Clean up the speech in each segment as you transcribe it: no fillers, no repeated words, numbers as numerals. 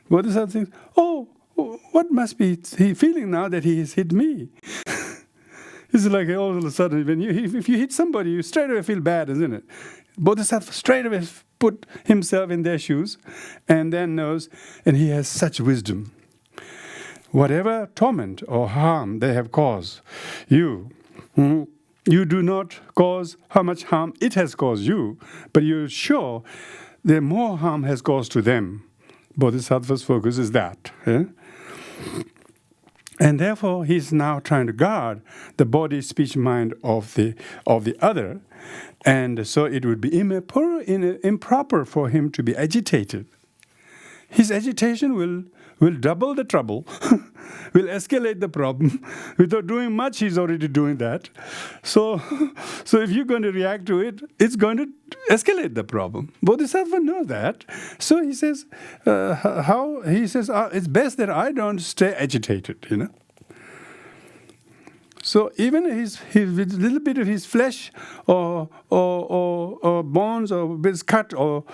Bodhisattva thinks, oh, what must be he feeling now that he has hit me? It's like all of a sudden, if you hit somebody, you straight away feel bad, isn't it? Bodhisattva straight away put himself in their shoes and then knows, and he has such wisdom. Whatever torment or harm they have caused you, you do not cause how much harm it has caused you, but you're sure that more harm has caused to them. Bodhisattva's focus is that. And therefore, he's now trying to guard the body, speech, mind of the other. And so it would be improper for him to be agitated. His agitation will double the trouble, will escalate the problem. Without doing much, he's already doing that. So if you're going to react to it, it's going to escalate the problem. Bodhisattva knows that. So he says, it's best that I don't stay agitated, So even his little bit of his flesh or bones or bits cut or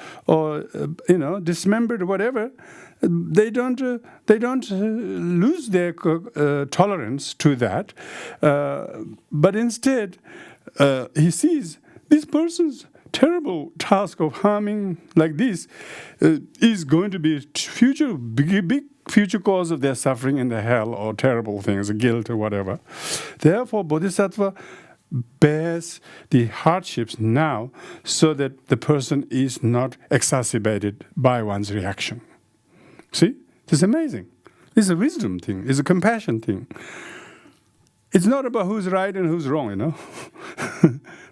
dismembered or whatever, they don't lose their tolerance to that, but instead he sees this person's terrible task of harming like this is going to be big future cause of their suffering in the hell or terrible things, guilt or whatever. Therefore, Bodhisattva bears the hardships now so that the person is not exacerbated by one's reaction. See? This is amazing. It's a wisdom thing. It's a compassion thing. It's not about who's right and who's wrong,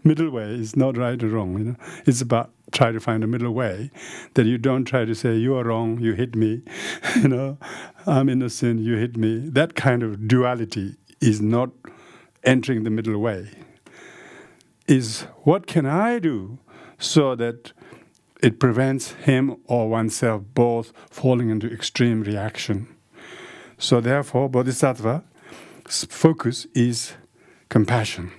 Middle way is not right or wrong, It's about try to find a middle way, that you don't try to say, you are wrong, you hit me, I'm innocent, you hit me. That kind of duality is not entering the middle way. Is what can I do so that it prevents him or oneself both falling into extreme reaction. So therefore, Bodhisattva's focus is compassion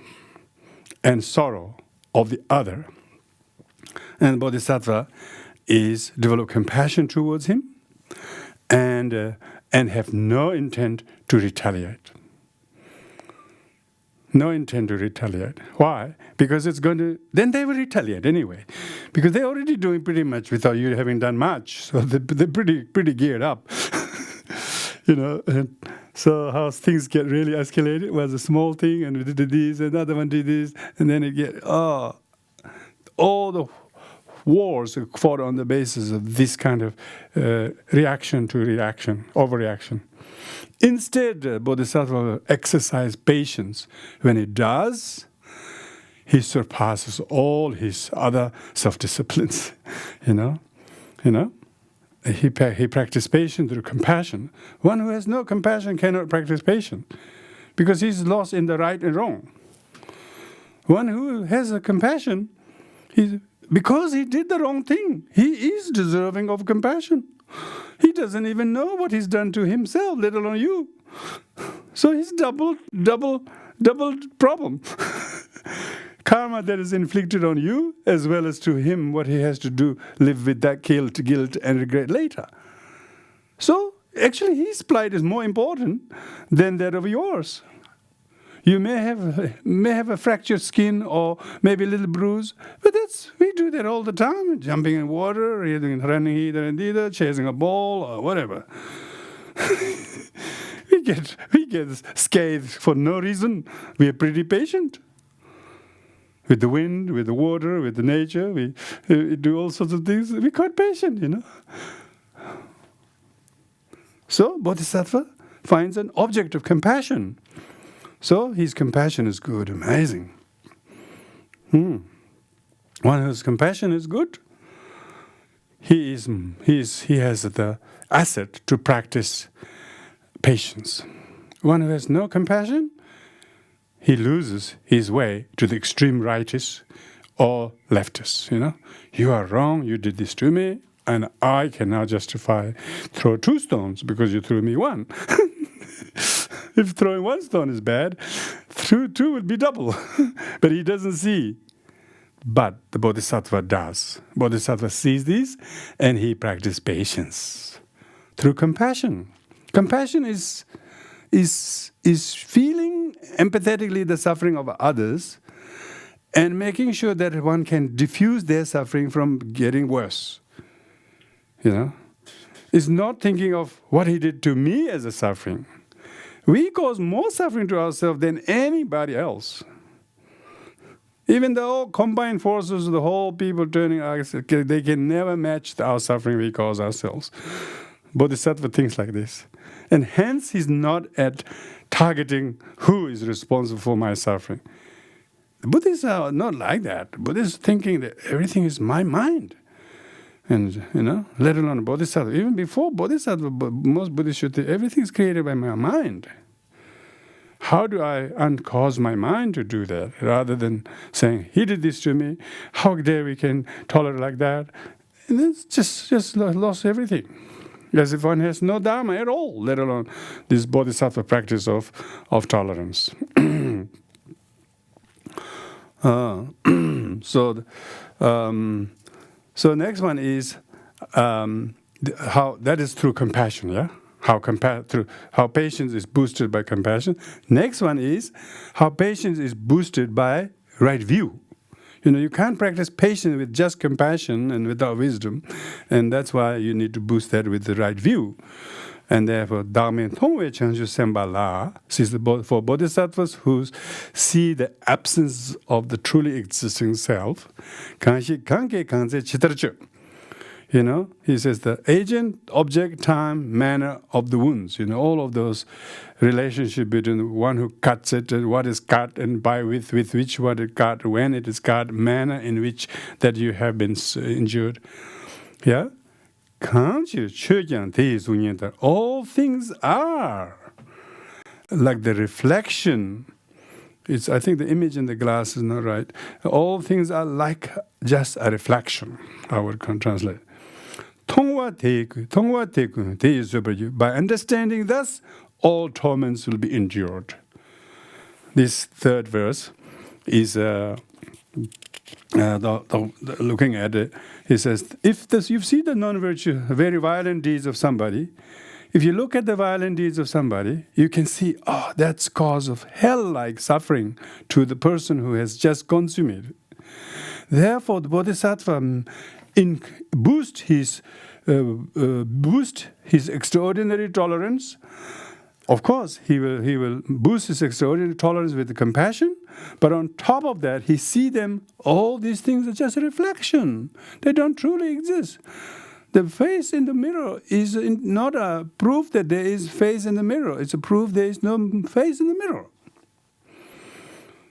and sorrow of the other. And Bodhisattva is develop compassion towards him and have no intent to retaliate. No intent to retaliate. Why? Because then they will retaliate anyway. Because they're already doing pretty much without you having done much. So they're pretty geared up. And so how things get really escalated was a small thing, and we did this, another one did this, and then it get, all the wars are fought on the basis of this kind of reaction to reaction, overreaction. Instead, Bodhisattva will exercise patience. When he does, he surpasses all his other self-disciplines. He practices patience through compassion. One who has no compassion cannot practice patience because he's lost in the right and wrong. One who has a compassion, because he did the wrong thing, he is deserving of compassion. He doesn't even know what he's done to himself, let alone you. So he's double problem. Karma that is inflicted on you, as well as to him, what he has to do, live with that guilt and regret later. So actually his plight is more important than that of yours. You may have a fractured skin or maybe a little bruise, but we do that all the time. Jumping in water, running either and either, chasing a ball or whatever. we get scathed for no reason. We are pretty patient. With the wind, with the water, with the nature, we do all sorts of things. We're quite patient, So Bodhisattva finds an object of compassion. So his compassion is good, amazing. One whose compassion is good, he has the asset to practice patience. One who has no compassion, he loses his way to the extreme rightists or leftists. You are wrong, you did this to me, and I can now throw 2 stones because you threw me 1. If throwing 1 stone is bad, 2 would be double. But he doesn't see. But the Bodhisattva does. Bodhisattva sees this and he practices patience. through compassion. Compassion is feeling empathetically the suffering of others and making sure that one can diffuse their suffering from getting worse. It's not thinking of what he did to me as a suffering. We cause more suffering to ourselves than anybody else. Even the whole combined forces of the whole people turning us, they can never match our suffering we cause ourselves. Bodhisattva thinks like this. And hence he's not at targeting who is responsible for my suffering. The Buddhists are not like that. Buddhists thinking that everything is my mind. And, let alone Bodhisattva. Even before Bodhisattva, most Buddhists should think everything is created by my mind. How do I uncause my mind to do that? Rather than saying, he did this to me, how dare we can tolerate like that? And it's just lost everything. As if one has no dharma at all, let alone this bodhisattva practice of tolerance. So next one is how that is through compassion, yeah? How patience is boosted by compassion. Next one is how patience is boosted by right view. You can't practice patience with just compassion and without wisdom, and that's why you need to boost that with the right view. And therefore, Dharma Tongwe Changshu Semba La sees for bodhisattvas who see the absence of the truly existing self, Kanshi Kanke Kanze Chitrachu. He says the agent, object, time, manner of the wounds. All of those relationship between the one who cuts it and what is cut and with which what is cut, when it is cut, manner in which that you have been injured. Yeah? All things are like the reflection. I think the image in the glass is not right. All things are like just a reflection. I would translate. By understanding thus, all torments will be endured. This third verse is looking at it. He says, if you see the non-virtue, very violent deeds of somebody, if you look at the violent deeds of somebody, you can see, that's cause of hell-like suffering to the person who has just consummated. Therefore, the bodhisattva boost his extraordinary tolerance. Of course, he will boost his extraordinary tolerance with the compassion, but on top of that, he see them, all these things are just a reflection. They don't truly exist. The face in the mirror is not a proof that there is face in the mirror. It's a proof there is no face in the mirror.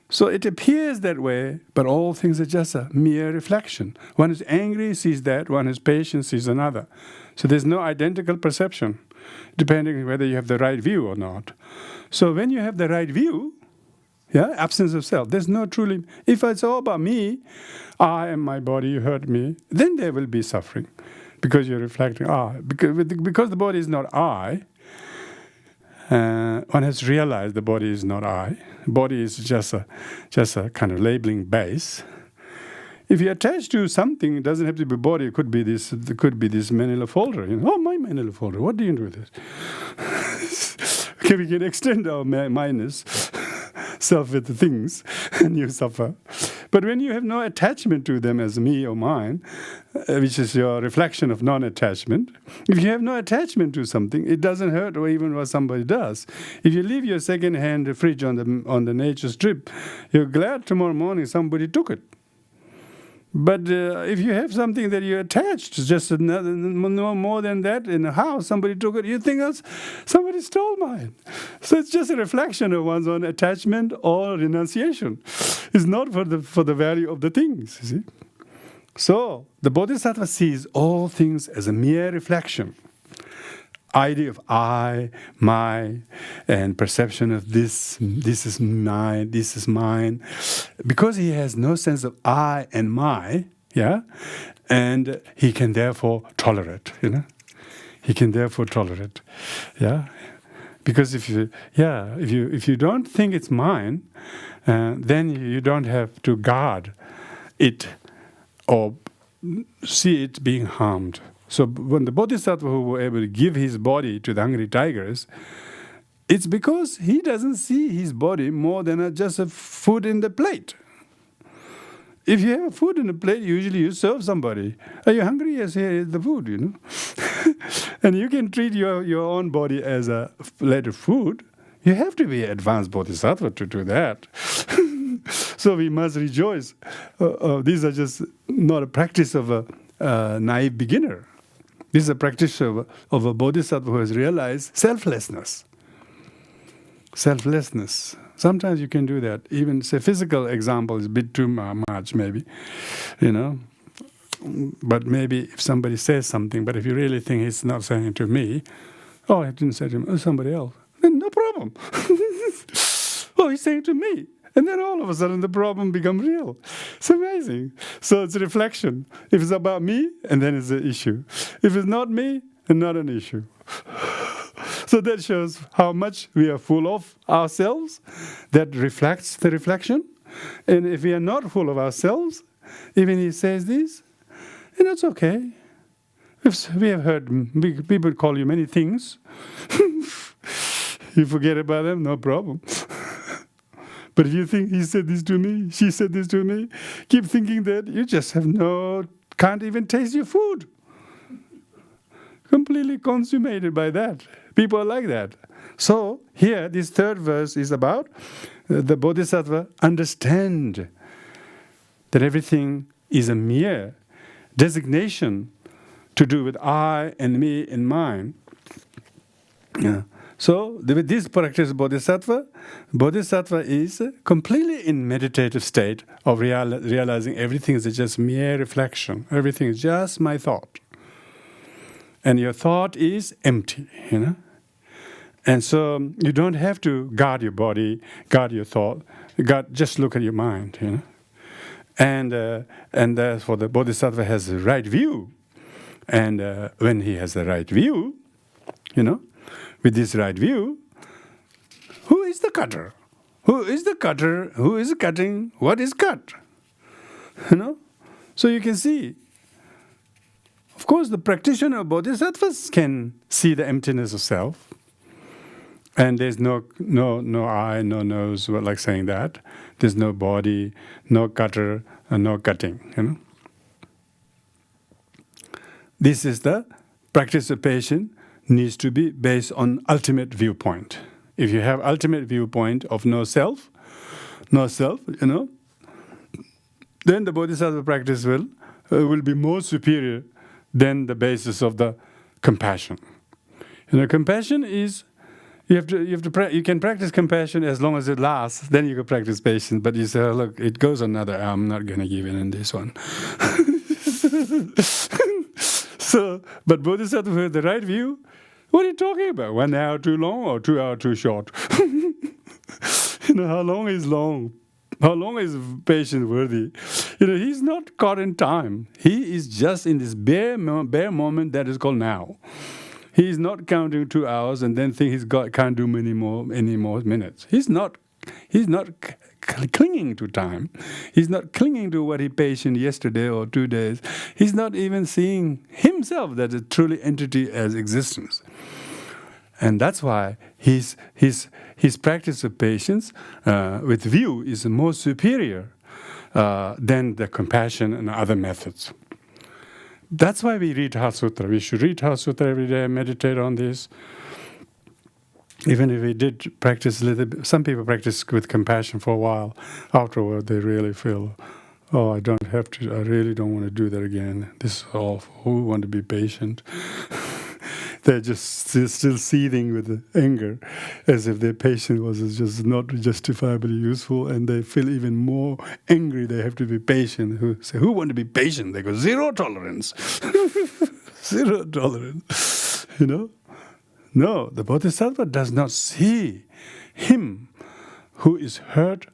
So it appears that way, but all things are just a mere reflection. One is angry, sees that. One is patient, sees another. So there's no identical perception, depending on whether you have the right view or not. So when you have the right view, absence of self, there's no truly... If it's all about me, I am my body, you hurt me, then there will be suffering. Because you're reflecting, because the body is not I, one has realized the body is not I. Body is just a kind of labeling base. If you attach to something, it doesn't have to be body. It could be this. It could be this manila folder. My manila folder. What do you do with it? Okay, we can extend our minus self with the things, and you suffer. But when you have no attachment to them as me or mine, which is your reflection of non-attachment, if you have no attachment to something, it doesn't hurt or even what somebody does. If you leave your second-hand fridge on the nature strip, you're glad tomorrow morning somebody took it. But if you have something that you attached, just no more than that in a house, somebody took it, you think somebody stole mine. So it's just a reflection of one's own attachment or renunciation. It's not for the value of the things, you see. So the Bodhisattva sees all things as a mere reflection. Idea of I, my, and perception of this is mine, this is mine. Because he has no sense of I and my, and he can therefore tolerate, He can therefore tolerate, Because if you don't think it's mine, then you don't have to guard it or see it being harmed. So when the Bodhisattva who were able to give his body to the hungry tigers, it's because he doesn't see his body more than just a food in the plate. If you have food in the plate, usually you serve somebody. Are you hungry? Yes, here is the food, And you can treat your own body as a plate of food. You have to be an advanced bodhisattva to do that. So we must rejoice. These are just not a practice of a naive beginner. This is a practice of a bodhisattva who has realized selflessness. Selflessness. Sometimes you can do that. Even, say, physical example is a bit too much, maybe, But maybe if somebody says something, but if you really think he's not saying it to me, oh, I didn't say to him, oh, somebody else, then no problem. Oh, he's saying it to me. And then all of a sudden the problem becomes real. It's amazing. So it's a reflection. If it's about me, and then it's an issue. If it's not me, then not an issue. So that shows how much we are full of ourselves. That reflects the reflection. And if we are not full of ourselves, even he says this, and it's okay. We have heard people call you many things. You forget about them, no problem. But if you think he said this to me, she said this to me, keep thinking that you just can't even taste your food. Completely consummated by that. People are like that. So here, this third verse is about the Bodhisattva understand that everything is a mere designation to do with I and me and mine. Yeah. So with this practice Bodhisattva is completely in meditative state of realizing everything is just mere reflection. Everything is just my thought. And your thought is empty, And so you don't have to guard your body, guard your thought, just look at your mind, And therefore the Bodhisattva has the right view. And when he has the right view, with this right view, who is the cutter? Who is the cutter? Who is cutting? What is cut? So you can see. Of course, the practitioner of bodhisattvas can see the emptiness of self. And there's no eye, no nose, like saying that. There's no body, no cutter, and no cutting, This is the practice of patience needs to be based on ultimate viewpoint. If you have ultimate viewpoint of no self, then the bodhisattva practice will be more superior than the basis of the compassion. Compassion is you can practice compassion as long as it lasts. Then you can practice patience. But you say, oh, look, it goes another. I'm not going to give in this one. But bodhisattva with the right view. What are you talking about? 1 hour too long or 2 hours too short? How long is long? How long is patience worthy? He's not caught in time. He is just in this bare moment that is called now. He is not counting 2 hours and then think can't do any more minutes. He's not clinging to time. He's not clinging to what he patient yesterday or 2 days. He's not even seeing himself as a truly entity as existence. And that's why his practice of patience with view is more superior than the compassion and other methods. That's why we read Heart Sutra. We should read Heart Sutra every day, meditate on this. Even if we did practice a little bit, some people practice with compassion for a while. Afterward, they really feel, oh, I really don't want to do that again. This is awful. Who want to be patient? They're just still seething with anger, as if their patience was just not justifiably useful, and they feel even more angry. They have to be patient. Who say, who want to be patient? They go, zero tolerance. Zero tolerance. No, the Bodhisattva does not see him who is hurt,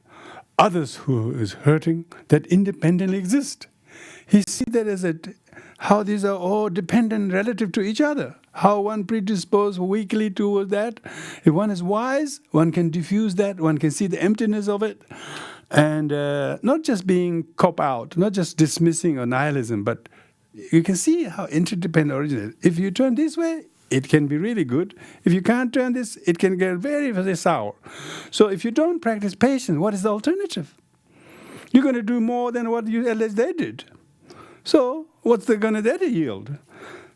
others who is hurting, that independently exist. He sees that as how these are all dependent relative to each other. How one predisposed weakly toward that. If one is wise, one can diffuse that, one can see the emptiness of it. And not just being cop out, not just dismissing or nihilism, but you can see how interdependent originates. If you turn this way, it can be really good. If you can't turn this, it can get very, very sour. So if you don't practice patience, what is the alternative? You're going to do more than what they did. So what's going to yield?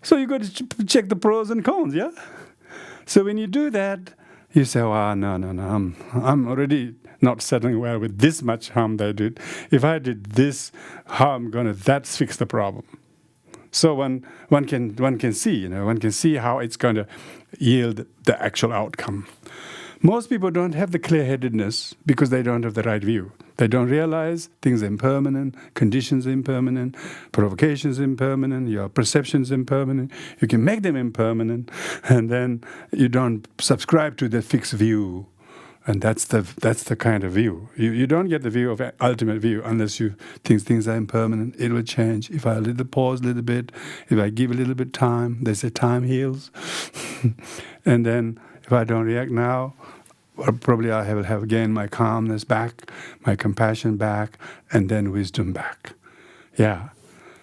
So you got to check the pros and cons, yeah? So when you do that, you say, "Oh, no, I'm already not settling well with this much harm they did. If I did this, how I'm going to, that's fix the problem." So one can see how it's going to yield the actual outcome. Most people don't have the clear-headedness because they don't have the right view. They don't realize things are impermanent, conditions are impermanent, provocations are impermanent, your perceptions are impermanent. You can make them impermanent, and then you don't subscribe to the fixed view. And that's the kind of view. You don't get the view of ultimate view unless you think things are impermanent. It will change. If I pause a little bit, if I give a little bit time, they say time heals. And then if I don't react now, probably I will have again my calmness back, my compassion back, and then wisdom back. Yeah.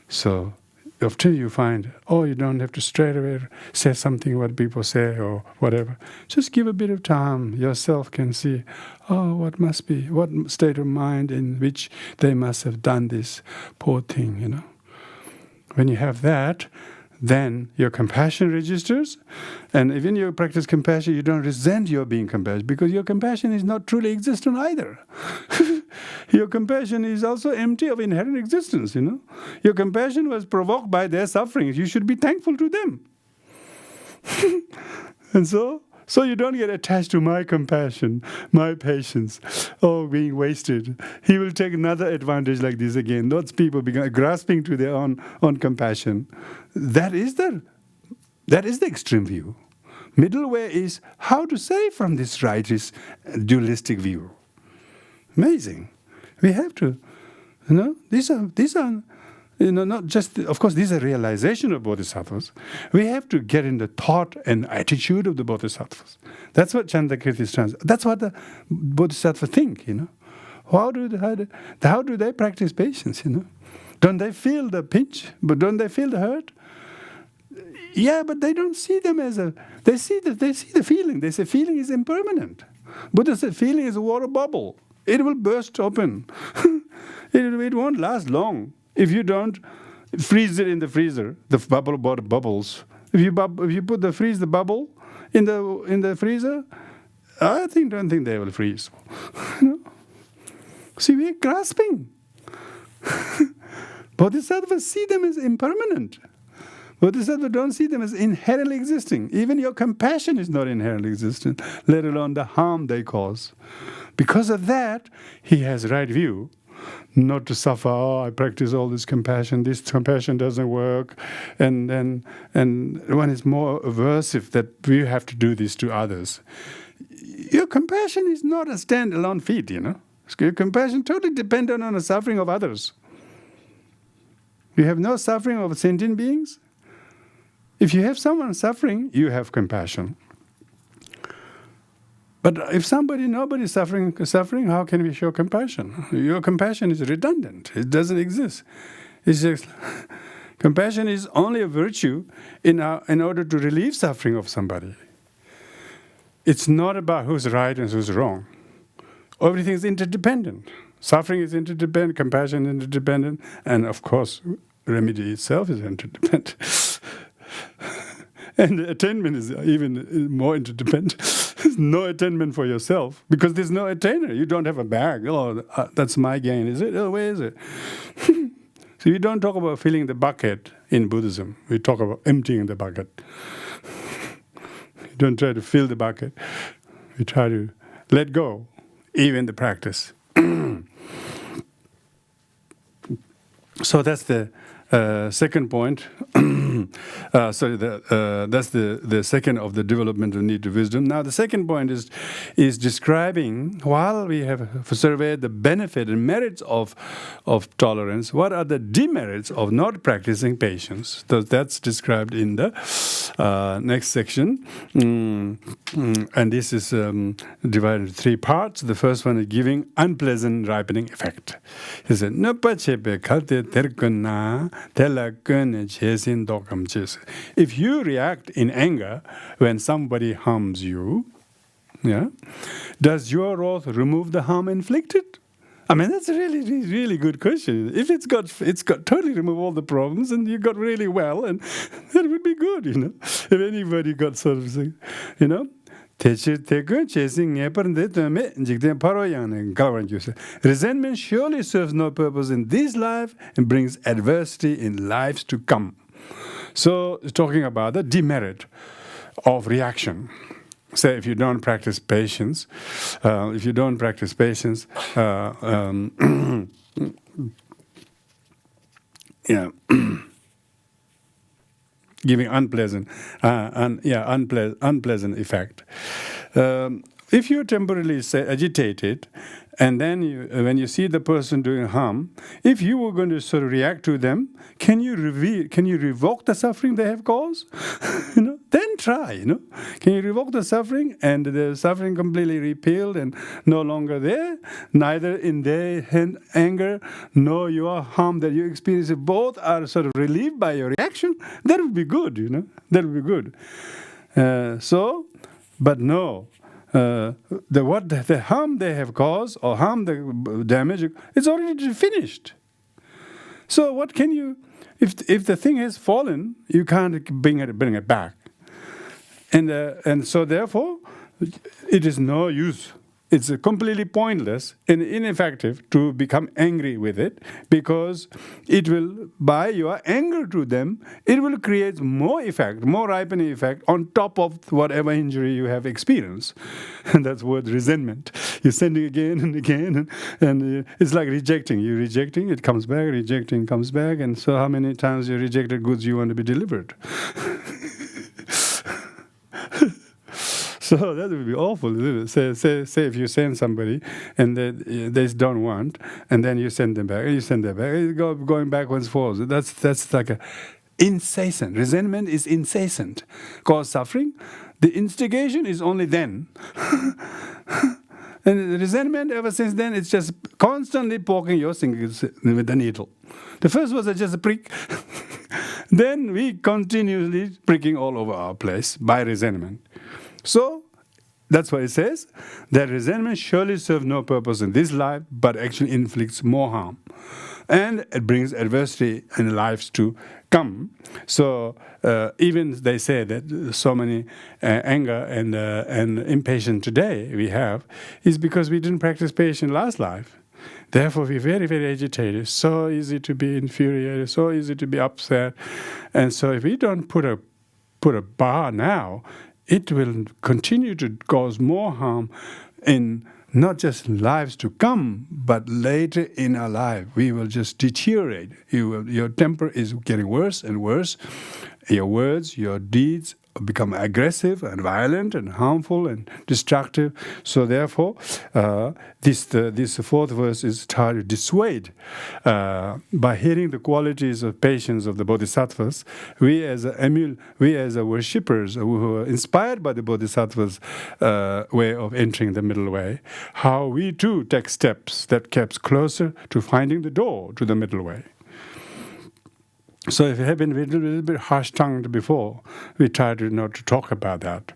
So often you find, you don't have to straight away say something what people say or whatever. Just give a bit of time. Yourself can see, what state of mind in which they must have done this poor thing, When you have that, then your compassion registers. And even you practice compassion, you don't resent your being compassionate because your compassion is not truly existent either. Your compassion is also empty of inherent existence, Your compassion was provoked by their sufferings. You should be thankful to them. And so you don't get attached to my compassion, my patience, being wasted. He will take another advantage like this again. Those people begin grasping to their own compassion. That is the extreme view. Middle way is how to say from this righteous dualistic view. Amazing. We have to, these are not just, of course, these are realization of bodhisattvas. We have to get in the thought and attitude of the bodhisattvas. That's what Chandrakirti is trying. That's what the bodhisattvas think, How do they practice patience, Don't they feel the pinch? But don't they feel the hurt? Yeah, but they don't see them as they see the feeling. They say feeling is impermanent. Buddha said feeling is a water bubble. It will burst open. It won't last long. If you don't freeze it in the freezer, the bubble bubbles. If you freeze the bubble in the freezer, don't think they will freeze. See, we're grasping. Bodhisattvas see them as impermanent. Bodhisattvas don't see them as inherently existing. Even your compassion is not inherently existent, let alone the harm they cause. Because of that, he has right view. Not to suffer, I practice all this compassion doesn't work. And one is more aversive that we have to do this to others. Your compassion is not a standalone feat, Your compassion totally dependent on the suffering of others. You have no suffering of sentient beings. If you have someone suffering, you have compassion. But if nobody's suffering, how can we show compassion? Your compassion is redundant. It doesn't exist. It's just compassion is only a virtue in order to relieve suffering of somebody. It's not about who's right and who's wrong. Everything is interdependent. Suffering is interdependent, compassion is interdependent, and of course, remedy itself is interdependent. And the attainment is even more interdependent. There's no attainment for yourself because there's no attainer. You don't have a bag. That's my gain, is it? Where is it? So we don't talk about filling the bucket in Buddhism. We talk about emptying the bucket. We don't try to fill the bucket. We try to let go, even the practice. So that's the second point. That's the second of the development of need to wisdom. Now the second point is describing, while we have surveyed the benefit and merits of tolerance, what are the demerits of not practicing patience? So that's described in the next section. And this is divided into three parts. The first one is giving unpleasant ripening effect. He said, "Nopa chepe kalte terkana If you react in anger when somebody harms you, yeah, does your wrath remove the harm inflicted? I mean, that's a really, really, really good question. If it's got totally remove all the problems and you got really well, and that would be good, If anybody got sort of thing, Resentment surely serves no purpose in this life and brings adversity in lives to come. So, talking about the demerit of reaction. Say, if you don't practice patience, giving unpleasant effect. If you're temporarily agitated, and then when you see the person doing harm, if you were going to sort of react to them, can you revoke the suffering they have caused? Then try. Can you revoke the suffering and the suffering completely repealed and no longer there? Neither in their anger nor your harm that you experience, both are sort of relieved by your reaction. That would be good. That would be good. But no. The harm they have caused or the damage, it's already finished. So what can you, if the thing has fallen, you can't bring it back, and so therefore, it is no use. It's completely pointless and ineffective to become angry with it, because it will, by your anger to them, it will create more effect, more ripening effect on top of whatever injury you have experienced. And that's word resentment. You're sending again and again, and it's like rejecting. You're rejecting, it comes back, rejecting, comes back, and so how many times you rejected goods you want to be delivered? So that would be awful. Say if you send somebody and they don't want, and then you send them back, and you send them back, going backwards, forwards. That's like a incessant. Resentment is incessant. Cause suffering. The instigation is only then. And the resentment ever since then, it's just constantly poking your fingers with the needle. The first was just a prick. Then we continuously pricking all over our place by resentment. So, that's why it says that resentment surely serves no purpose in this life, but actually inflicts more harm. And it brings adversity in lives to come. So, even they say that so many anger and impatience today we have is because we didn't practice patience last life. Therefore, we're very, very agitated. So easy to be infuriated, so easy to be upset. And so if we don't put a bar now, it will continue to cause more harm in not just lives to come, but later in our life. We will just deteriorate. Your temper is getting worse and worse. Your words, your deeds become aggressive and violent and harmful and destructive. So therefore, this fourth verse is trying to dissuade. By hearing the qualities of patience of the bodhisattvas, we as worshippers who are inspired by the bodhisattvas' way of entering the middle way, how we too take steps that keeps closer to finding the door to the middle way. So if we have been a little bit harsh-tongued before, we try to not to talk about that.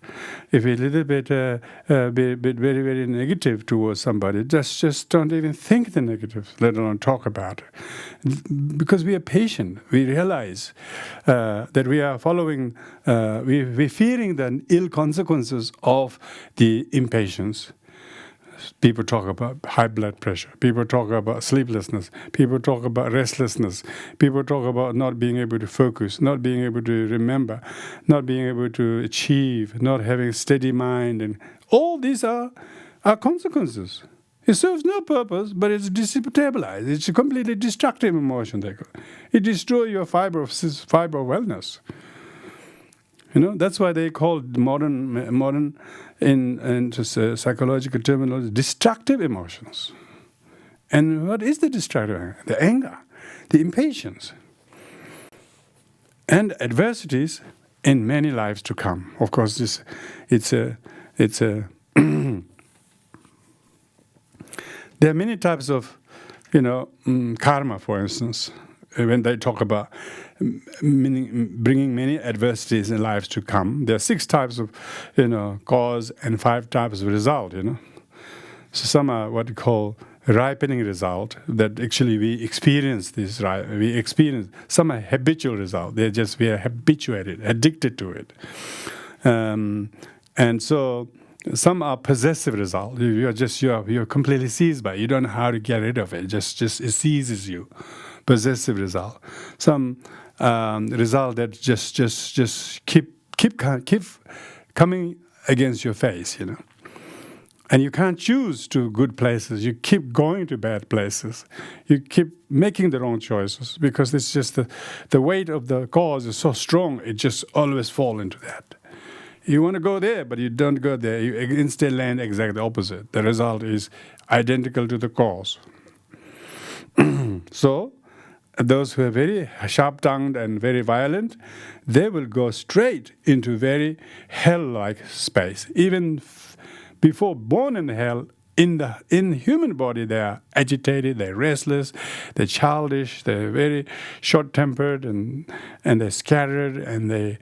If we're a little bit very, very negative towards somebody, just don't even think the negative, let alone talk about it. Because we are patient. We realize that we are following, we're fearing the ill consequences of the impatience. People talk about high blood pressure. People talk about sleeplessness. People talk about restlessness. People talk about not being able to focus, not being able to remember, not being able to achieve, not having a steady mind. And all these are consequences. It serves no purpose, but it's destabilized. It's a completely destructive emotion. It destroys your fiber of wellness. That's why they call modern in psychological terminology, destructive emotions. And what is the destructive? The anger, the impatience, and adversities in many lives to come. Of course, it's a there are many types of karma, for instance. when they talk about bringing many adversities in lives to come. There are 6 types of, cause and 5 types of result. So some are what we call ripening result, that actually we experience this. We experience. Some are habitual result. We are habituated, addicted to it, and so. Some are possessive result. You're completely seized by it. You don't know how to get rid of it. Just it seizes you. Possessive result. Some result that just keep coming against your face. And you can't choose to good places. You keep going to bad places. You keep making the wrong choices because it's just the weight of the cause is so strong. It just always fall into that. You want to go there, but you don't go there. You instead land exactly opposite. The result is identical to the cause. So, those who are very sharp-tongued and very violent, they will go straight into very hell-like space. Even before born in hell, in human body, they are agitated, they're restless, they're childish, they're very short-tempered, and they're scattered, and they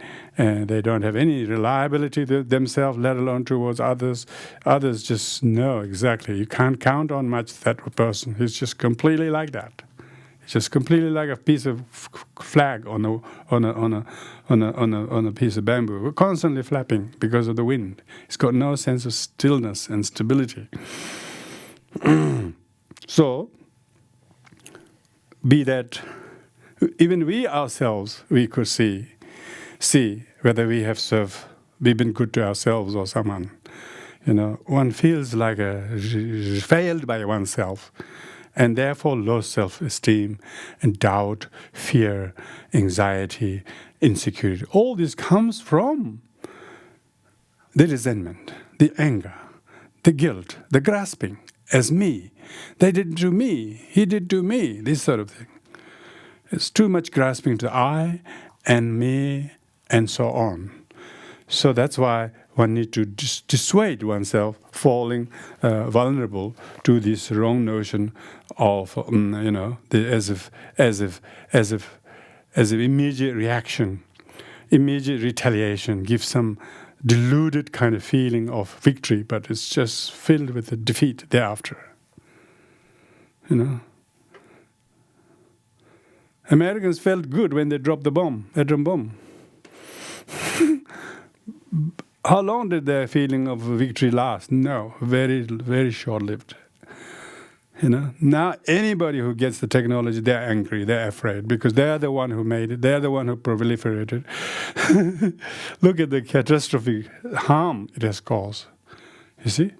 don't have any reliability to themselves, let alone towards others. Others just know exactly. You can't count on much that person. He's just completely like that. It's just completely like a piece of flag on a piece of bamboo. We're constantly flapping because of the wind. It's got no sense of stillness and stability. So, be that even we ourselves, we could see whether we've been good to ourselves or someone. One feels like failed by oneself, and therefore low self-esteem and doubt, fear, anxiety, insecurity. All this comes from the resentment, the anger, the guilt, the grasping as me. They did to me, he did to me, this sort of thing. It's too much grasping to I and me and so on. So that's why one needs to dissuade oneself falling vulnerable to this wrong notion of as if immediate reaction, immediate retaliation gives some deluded kind of feeling of victory, but it's just filled with the defeat thereafter. Americans felt good when they dropped the atom bomb. How long did their feeling of victory last? No, very, very short-lived. Now anybody who gets the technology, they're angry, they're afraid, because they're the one who made it, they're the one who proliferated. Look at the catastrophic harm it has caused. You see?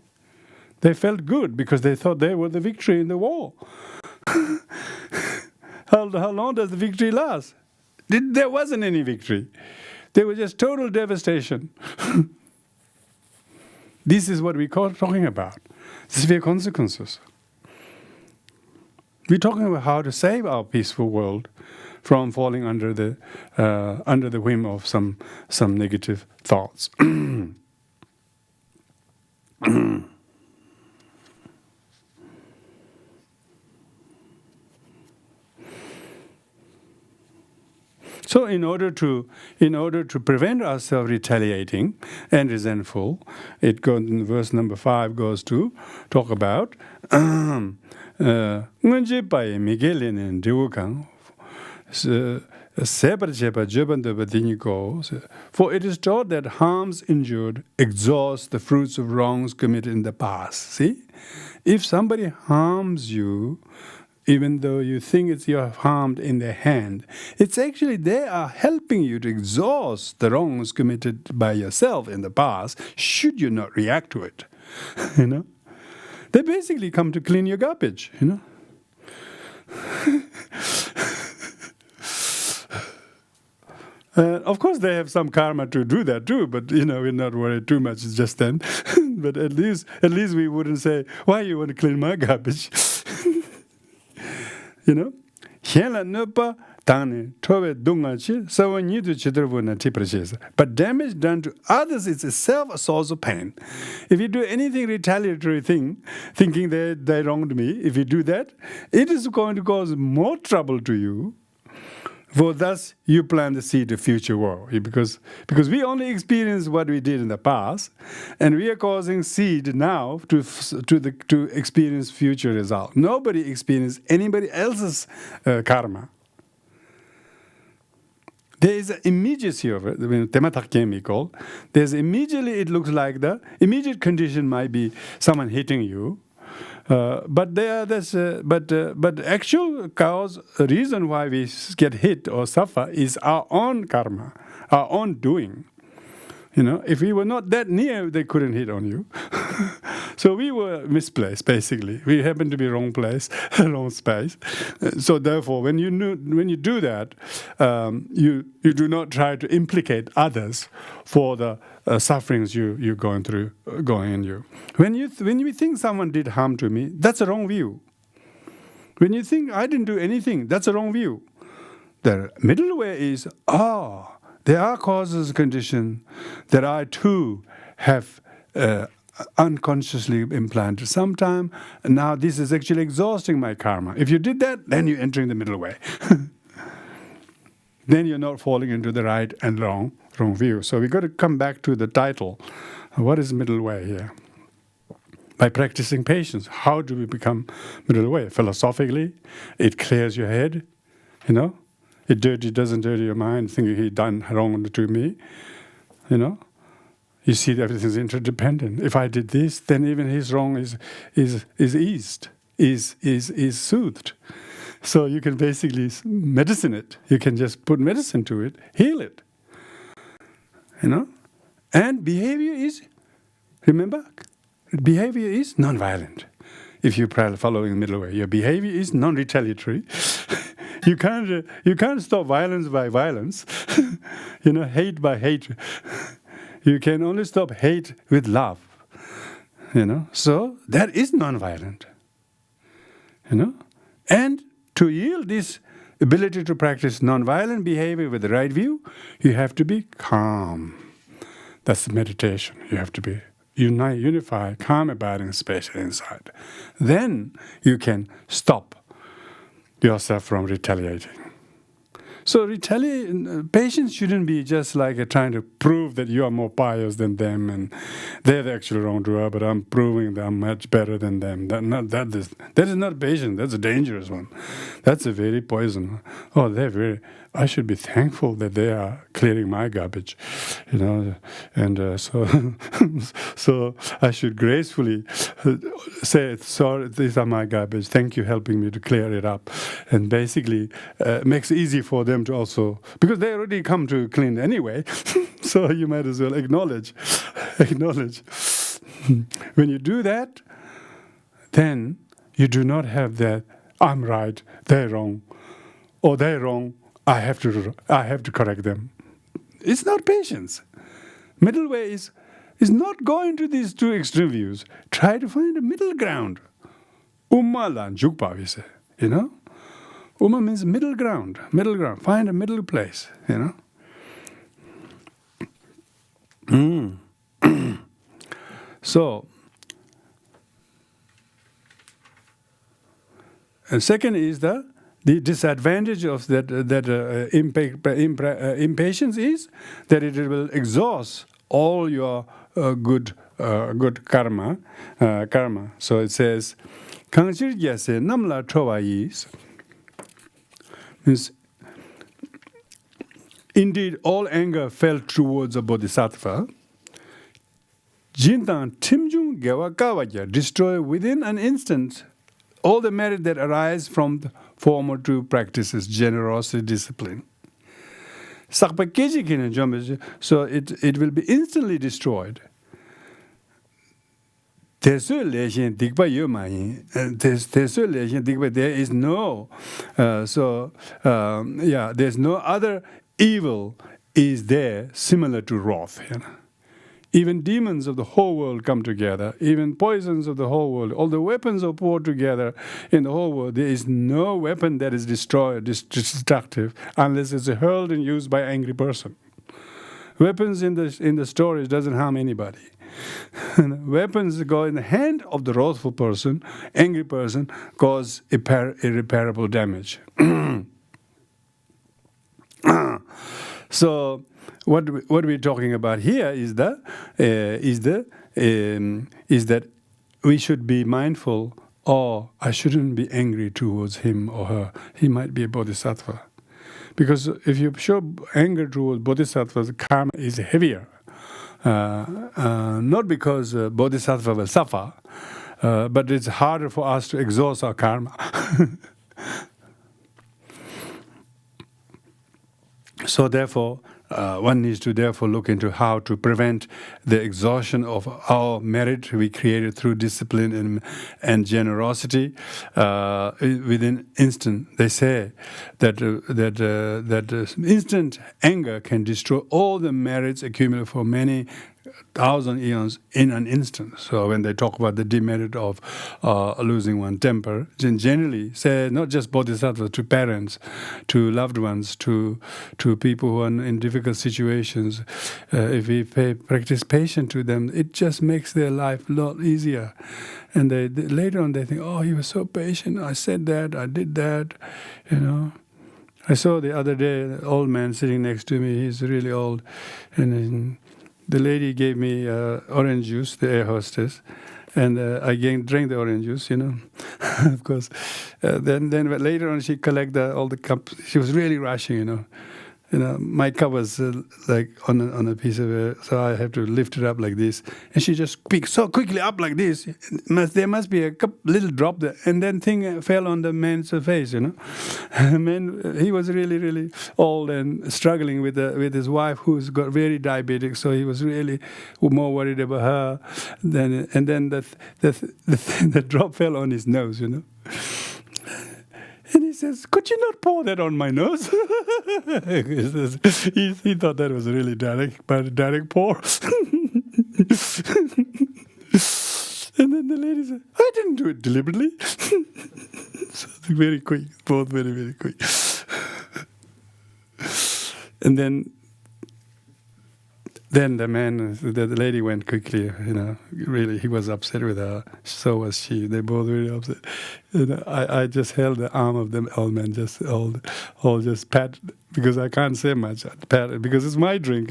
They felt good because they thought they were the victory in the war. How long does the victory last? There wasn't any victory. There was just total devastation. This is what we're talking about. Severe consequences. We're talking about how to save our peaceful world from falling under the whim of some negative thoughts. So in order to prevent ourselves retaliating and resentful, it goes in verse number 5 goes to talk about for it is taught that harms endured exhaust the fruits of wrongs committed in the past. See? If somebody harms you, even though you think you're harmed in their hand, it's actually they are helping you to exhaust the wrongs committed by yourself in the past, should you not react to it. They basically come to clean your garbage, Of course, they have some karma to do that too, but we're not worried too much just then. But at least we wouldn't say, "Why you want to clean my garbage?" But damage done to others is itself a source of pain. If you do anything retaliatory thinking they wronged me, if you do that, it is going to cause more trouble to you, For thus you plant the seed of future woe. Because we only experience what we did in the past, and we are causing seed now to experience future result. Nobody experiences anybody else's karma. There is an immediacy of it, we call. There's immediately, it looks like the immediate condition might be someone hitting you. But actual cause, reason why we get hit or suffer is our own karma, our own doing. If we were not that near, they couldn't hit on you. So we were misplaced, basically. We happened to be wrong place, wrong space. So therefore, when you do that, you do not try to implicate others for the sufferings you're going in you. When you think someone did harm to me, that's a wrong view. When you think I didn't do anything, that's a wrong view. The middle way is, there are causes, conditions that I too have unconsciously implanted sometime. Now this is actually exhausting my karma. If you did that, then you're entering the middle way. Then you're not falling into the right and wrong view. So we've got to come back to the title. What is middle way here? By practicing patience, how do we become middle way? Philosophically, it clears your head, It doesn't dirty your mind, thinking he done wrong to me. You see that everything's interdependent. If I did this, then even his wrong is eased, is soothed. So you can basically medicine it. You can just put medicine to it, heal it. And behavior is, remember, behavior is non-violent. If you're following the middle way, your behavior is non-retaliatory. You can't stop violence by violence, hate by hate. You can only stop hate with love, So that is non-violent, And to yield this ability to practice non-violent behavior with the right view, you have to be calm. That's the meditation. You have to be unified, calm, abiding space inside. Then you can stop yourself from retaliating. So patience shouldn't be just like trying to prove that you are more pious than them and they're the actual wrongdoer, but I'm proving that I'm much better than them. That is not patience. That's a dangerous one. That's a very poison. I should be thankful that they are clearing my garbage, and so I should gracefully say, sorry, these are my garbage. Thank you helping me to clear it up. And basically makes it easy for them to also, because they already come to clean anyway, so you might as well acknowledge. When you do that, then you do not have that, I'm right, they're wrong, or they're wrong, I have to correct them. It's not patience. Middle way is not going to these two extreme views. Try to find a middle ground. Umma lan jukpa, we say, Umma means middle ground. Find a middle place, So, and second is the disadvantage of that impatience is that it will exhaust all your good karma. So it says, Chandrakirti namla choedak means indeed all anger fell towards a bodhisattva. Jintan timjung gewa kawaja, destroy within an instant all the merit that arise from the former two practices, generosity, discipline. So it will be instantly destroyed. There is no, there's no other evil is there similar to wrath. Even demons of the whole world come together, even poisons of the whole world, all the weapons are poured together in the whole world. There is no weapon that is destructive unless it's hurled and used by an angry person. Weapons in the stories doesn't harm anybody. Weapons go in the hand of the wrathful person, angry person, cause irreparable damage. So what we're talking about here is that we should be mindful. Oh, I shouldn't be angry towards him or her. He might be a bodhisattva. Because if you show anger towards bodhisattvas, karma is heavier. Not because bodhisattva will suffer, but it's harder for us to exhaust our karma. So therefore, one needs to therefore look into how to prevent the exhaustion of our merit we created through discipline and generosity within instant. They say that instant anger can destroy all the merits accumulated for many thousand eons in an instant. So when they talk about the demerit of losing one temper, generally say not just bodhisattvas, to parents, to loved ones, to people who are in difficult situations. If we practice patience to them, it just makes their life a lot easier. And they later on they think, oh, he was so patient. I said that, I did that, I saw the other day an old man sitting next to me. He's really old, and the lady gave me orange juice, the air hostess, and I drank the orange juice, of course. Then later on, she collected all the cups. She was really rushing, my cup was like on a piece of air, so I have to lift it up like this, and she just picked so quickly up like this. There must be a little drop there, and then thing fell on the man's face. Man, he was really, really old and struggling with his wife, who's got very diabetic, so he was really more worried about her. And then the drop fell on his nose. And he says, could you not pour that on my nose? he thought that was a really direct pour. And then the lady said, I didn't do it deliberately. So very quick, both very, very quick. And then the man, the lady went quickly, really, he was upset with her. So was she. They both were really upset. I just held the arm of the old man, just pat, because I can't say much, pat, because it's my drink,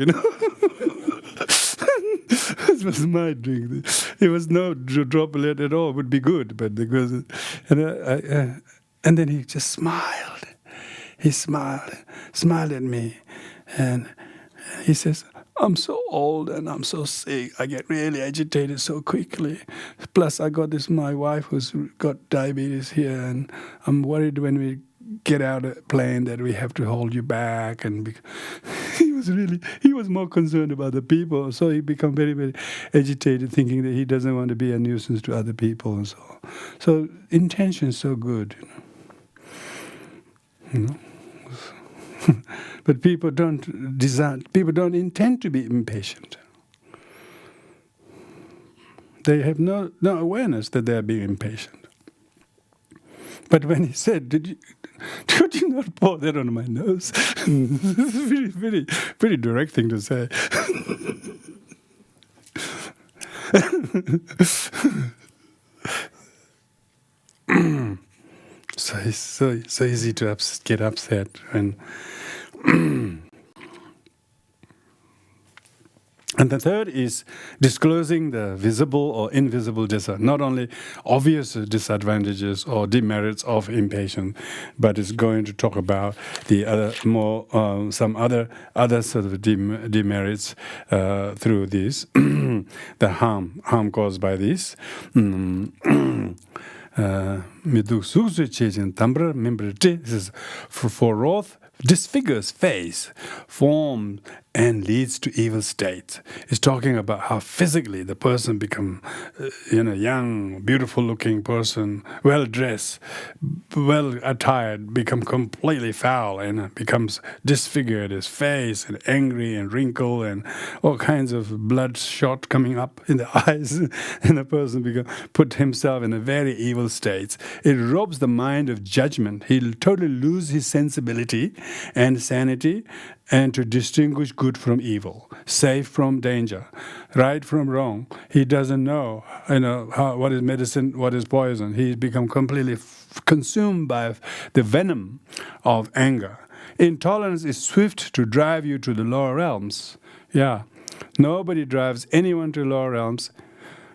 It was my drink. It was no droplet at all, would be good, but because, and then he just smiled. He smiled at me, and he says, I'm so old and I'm so sick. I get really agitated so quickly. Plus, I got my wife who's got diabetes here, and I'm worried when we get out of the plane that we have to hold you back. And he was more concerned about the people, so he became very, very agitated, thinking that he doesn't want to be a nuisance to other people and so on. So intention is so good, But people don't intend to be impatient. They have no awareness that they are being impatient. But when he said, could you not pour that on my nose? Very, very, very direct thing to say. So it's so easy to get upset when. And the third is disclosing the visible or invisible not only obvious disadvantages or demerits of impatience, but it's going to talk about the other some other sort of demerits through this, the harm caused by this. This is for wrath disfigures face, form, and leads to evil states. It's talking about how physically the person becomes, young, beautiful-looking person, well-dressed, well-attired, become completely foul and becomes disfigured, his face, and angry and wrinkled, and all kinds of bloodshot coming up in the eyes, and the person put himself in a very evil state. It robs the mind of judgment. He'll totally lose his sensibility and sanity, and to distinguish good from evil, safe from danger, right from wrong. He doesn't know, what is medicine, what is poison. He's become completely consumed by the venom of anger. intolerance is swift to drive you to the lower realms. Yeah, nobody drives anyone to lower realms,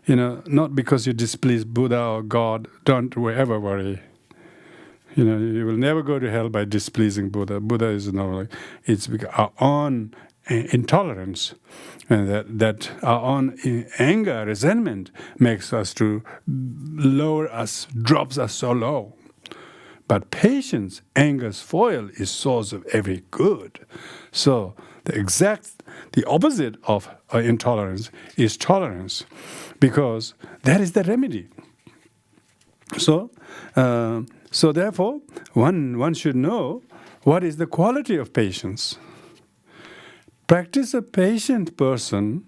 not because you displease Buddha or God. Don't ever worry. You will never go to hell by displeasing Buddha. Buddha is it's our own intolerance, and that our own anger, resentment makes us to lower us, drops us so low. But patience, anger's foil, is source of every good. So the opposite of intolerance is tolerance, because that is the remedy. So therefore, one should know what is the quality of patience. Practice a patient person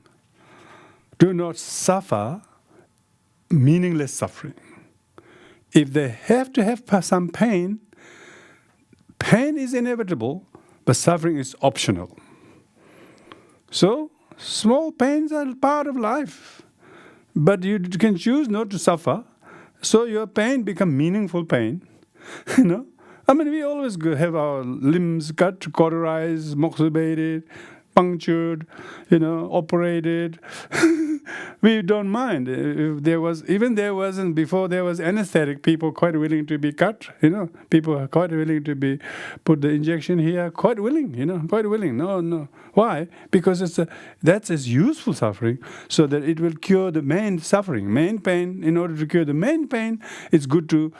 do not suffer meaningless suffering. If they have to have some pain is inevitable, but suffering is optional. So, small pains are part of life, but you can choose not to suffer, so your pain becomes meaningful pain. We always have our limbs cut, cauterized, moxibulated, punctured, operated. We don't mind. Before there was anesthetic, people quite willing to be cut. People are quite willing to be put the injection here. Quite willing. Quite willing. No. Why? Because that's as useful suffering, so that it will cure the main suffering, main pain. In order to cure the main pain, it's good to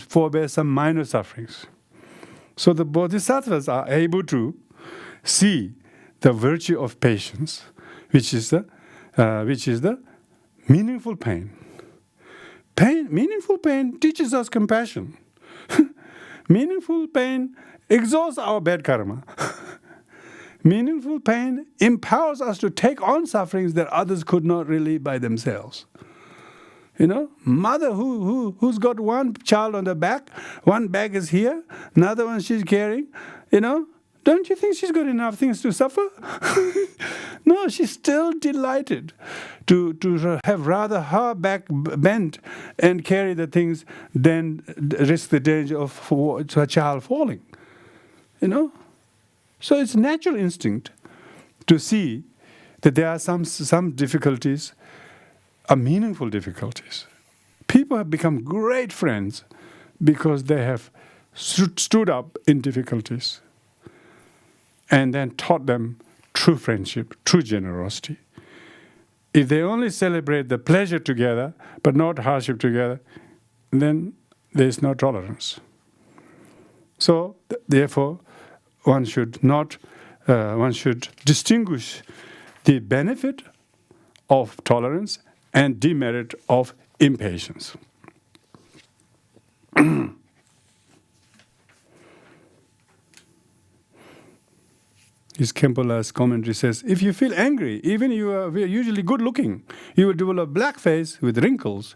forbear some minor sufferings. So the bodhisattvas are able to see the virtue of patience, which is the meaningful pain. Meaningful pain teaches us compassion. Meaningful pain exhausts our bad karma. Meaningful pain empowers us to take on sufferings that others could not relieve by themselves. Mother who's got one child on the back, one bag is here, another one she's carrying, Don't you think she's got enough things to suffer? No, she's still delighted to have rather her back bent and carry the things than risk the danger of her child falling. So it's natural instinct to see that there are some difficulties, are meaningful difficulties. People have become great friends because they have stood up in difficulties and then taught them true friendship, true generosity. If they only celebrate the pleasure together, but not hardship together, then there is no tolerance. So, therefore, one should distinguish the benefit of tolerance and demerit of impatience. His Kempola's commentary says, if you feel angry, even you are usually good looking, you will develop black face with wrinkles.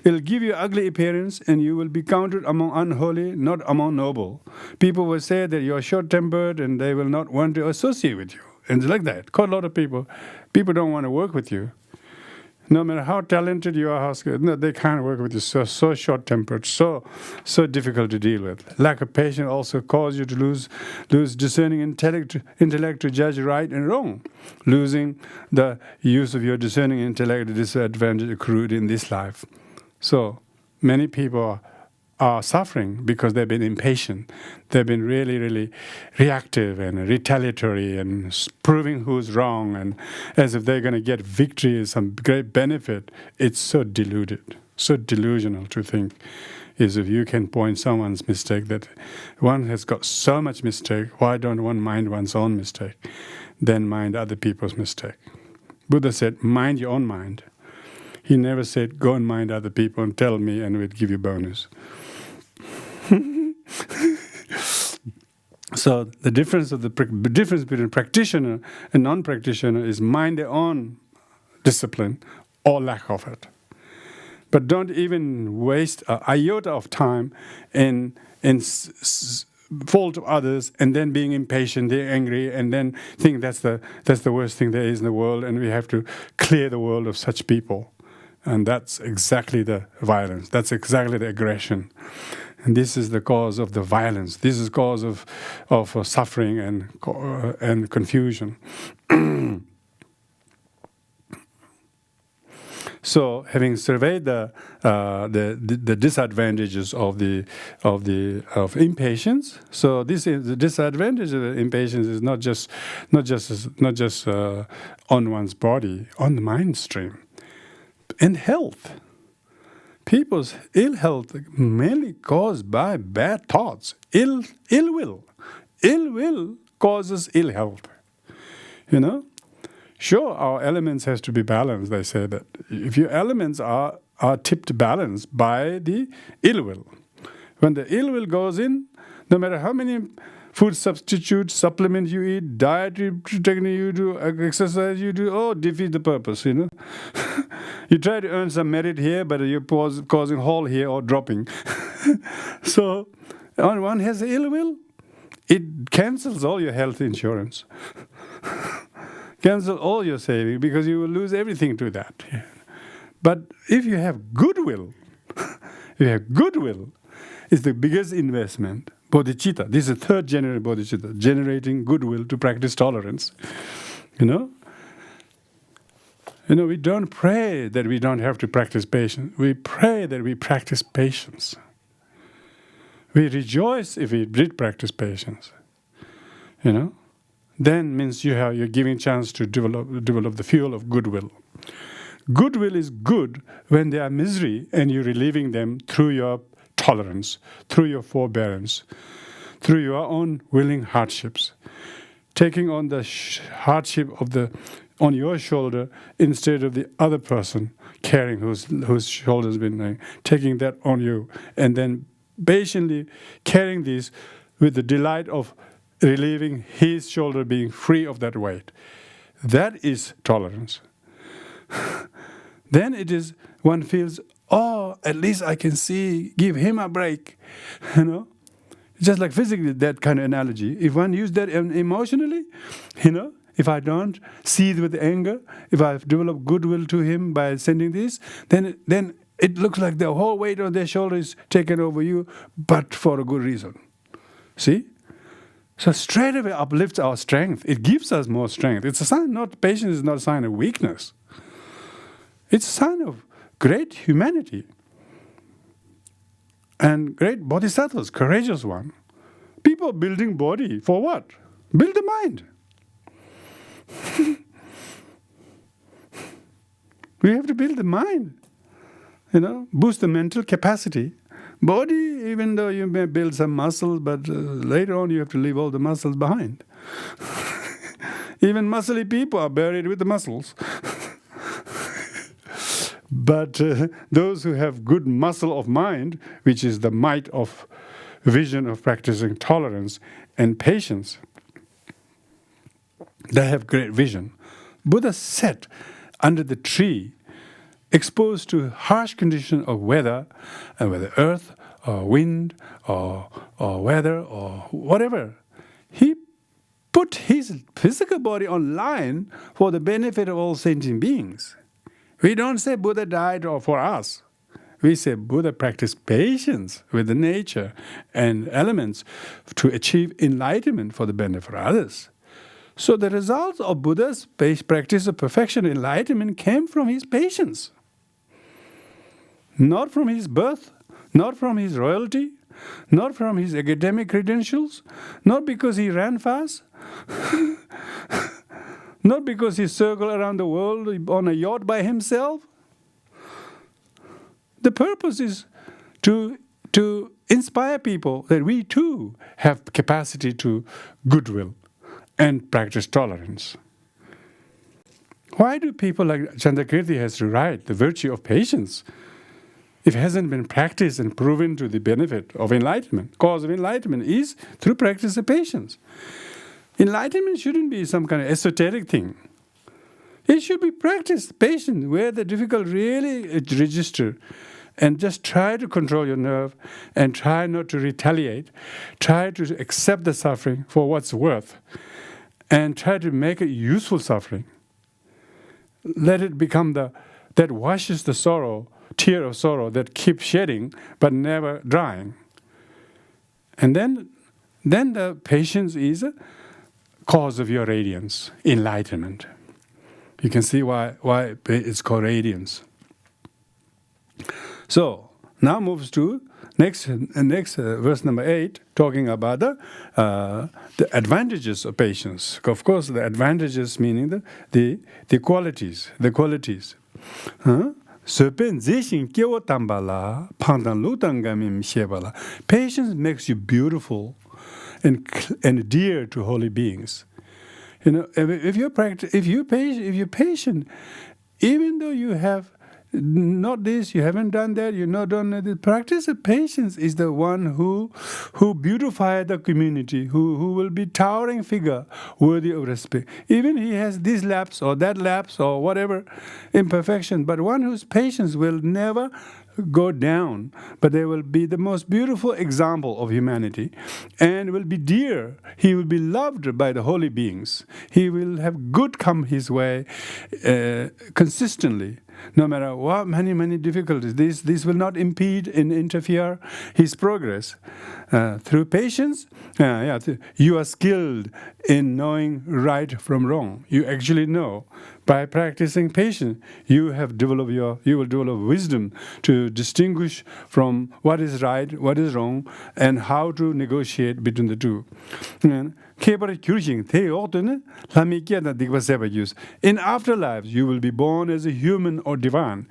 It will give you ugly appearance and you will be counted among unholy, not among noble. People will say that you are short-tempered and they will not want to associate with you. And it's like that. Quite a lot of people don't want to work with you. No matter how talented you are, how skilled, no, they can't work with you. So short-tempered, so difficult to deal with. Lack of patience also causes you to lose discerning intellect to judge right and wrong. Losing the use of your discerning intellect, the disadvantage accrued in this life. So many people are suffering because they've been impatient. They've been really, really reactive and retaliatory and proving who's wrong, and as if they're going to get victory, some great benefit. It's so deluded, so delusional to think is if you can point someone's mistake, that one has got so much mistake, why don't one mind one's own mistake, then mind other people's mistake? Buddha said, mind your own mind. He never said, go and mind other people and tell me and we'll give you bonus. So the difference between practitioner and non-practitioner is mind their own discipline or lack of it. But don't even waste an iota of time in fault of others and then being impatient, they're angry, and then think that's the worst thing there is in the world, and we have to clear the world of such people. And that's exactly the violence. That's exactly the aggression. And this is the cause of the violence. This is the cause of suffering and confusion. So, having surveyed the disadvantages of impatience, so this is the disadvantage of impatience is not just on one's body, on the mind stream, and health. People's ill health mainly caused by bad thoughts, ill will. Ill will causes ill health. Sure, our elements has to be balanced. They say that if your elements are tipped balanced by the ill will, when the ill will goes in, no matter how many food substitutes, supplements you eat, dietary technique you do, exercise you do, defeat the purpose. You try to earn some merit here, but you're causing hole here or dropping. So, when one has ill will, it cancels all your health insurance. Cancel all your saving because you will lose everything to that. But if you have goodwill, it's the biggest investment. Bodhicitta, this is the third generation bodhicitta, generating goodwill to practice tolerance. We don't pray that we don't have to practice patience. We pray that we practice patience. We rejoice if we did practice patience. Then means you're giving chance to develop the fuel of goodwill. Goodwill is good when they are misery and you're relieving them through your tolerance, through your forbearance, through your own willing hardships. Taking on the hardship on your shoulder instead of the other person carrying whose shoulder's been lying, taking that on you, and then patiently carrying this with the delight of relieving his shoulder being free of that weight. That is tolerance. Then it is, one feels, at least I can give him a break. Just like physically, that kind of analogy. If one used that emotionally, if I don't seethe with anger, if I develop goodwill to him by sending this, then it looks like the whole weight on their shoulder is taken over you, but for a good reason. See? So straight away uplifts our strength. It gives us more strength. It's a sign, patience is not a sign of weakness. It's a sign of great humanity. And great bodhisattvas, courageous one. People building body, for what? Build the mind. We have to build the mind. Boost the mental capacity. Body, even though you may build some muscles, but later on you have to leave all the muscles behind. Even muscly people are buried with the muscles. But those who have good muscle of mind, which is the might of vision of practicing tolerance and patience, they have great vision. Buddha sat under the tree, exposed to harsh conditions of weather, whether earth or wind or weather or whatever. He put his physical body online for the benefit of all sentient beings. We don't say Buddha died for us. We say Buddha practiced patience with the nature and elements to achieve enlightenment for the benefit of others. So the results of Buddha's practice of perfection and enlightenment came from his patience. Not from his birth, not from his royalty, not from his academic credentials, not because he ran fast, not because he circled around the world on a yacht by himself. The purpose is to inspire people that we too have capacity to goodwill and practice tolerance. Why do people like Chandrakirti has to write the virtue of patience if it hasn't been practiced and proven to the benefit of enlightenment? Cause of enlightenment is through practice of patience. Enlightenment shouldn't be some kind of esoteric thing. It should be practiced, patience, where the difficult really register, and just try to control your nerve and try not to retaliate. Try to accept the suffering for what's worth and try to make it useful suffering. Let it become that washes the sorrow, tear of sorrow that keeps shedding but never drying. And then the patience is a cause of your radiance, enlightenment. You can see why it's called radiance. So now moves to next verse number 8, talking about the advantages of patience. Of course, the advantages meaning the qualities. Patience makes you beautiful and dear to holy beings. If you're patient, even though you have not this, you haven't done that, you've not done that. The practice of patience is the one who beautify the community, who will be towering figure worthy of respect. Even he has this lapse or that lapse or whatever imperfection, but one whose patience will never go down, but they will be the most beautiful example of humanity and will be dear. He will be loved by the holy beings. He will have good come his way consistently. No matter what many difficulties, this will not impede and interfere his progress. Through patience, you are skilled in knowing right from wrong. You actually know. By practicing patience, you will develop wisdom to distinguish from what is right, what is wrong, and how to negotiate between the two. In afterlives, you will be born as a human or divine.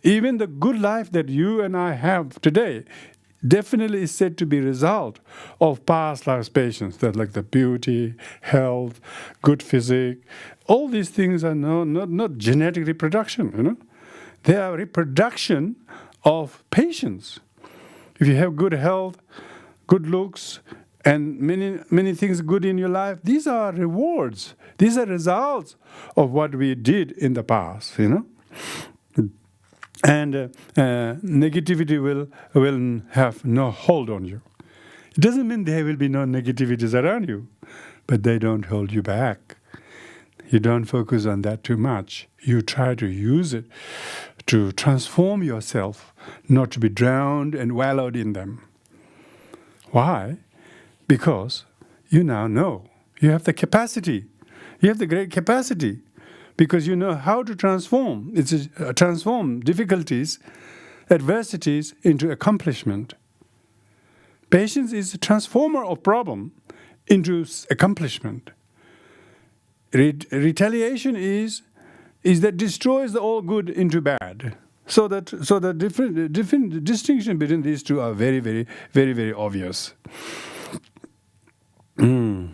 Even the good life that you and I have today definitely is said to be a result of past life patience, that like the beauty, health, good physique. All these things are not genetic reproduction, They are reproduction of patience. If you have good health, good looks, and many things good in your life, these are rewards. These are results of what we did in the past, And negativity will have no hold on you. It doesn't mean there will be no negativities around you, but they don't hold you back. You don't focus on that too much. You try to use it to transform yourself, not to be drowned and wallowed in them. Why? Because you now know. You have the capacity. You have the great capacity. Because you know how to transform. Transform difficulties, adversities into accomplishment. Patience is a transformer of problem into accomplishment. Retaliation is that destroys the all good into bad. So the different distinction between these two are very, very, very, very obvious. Now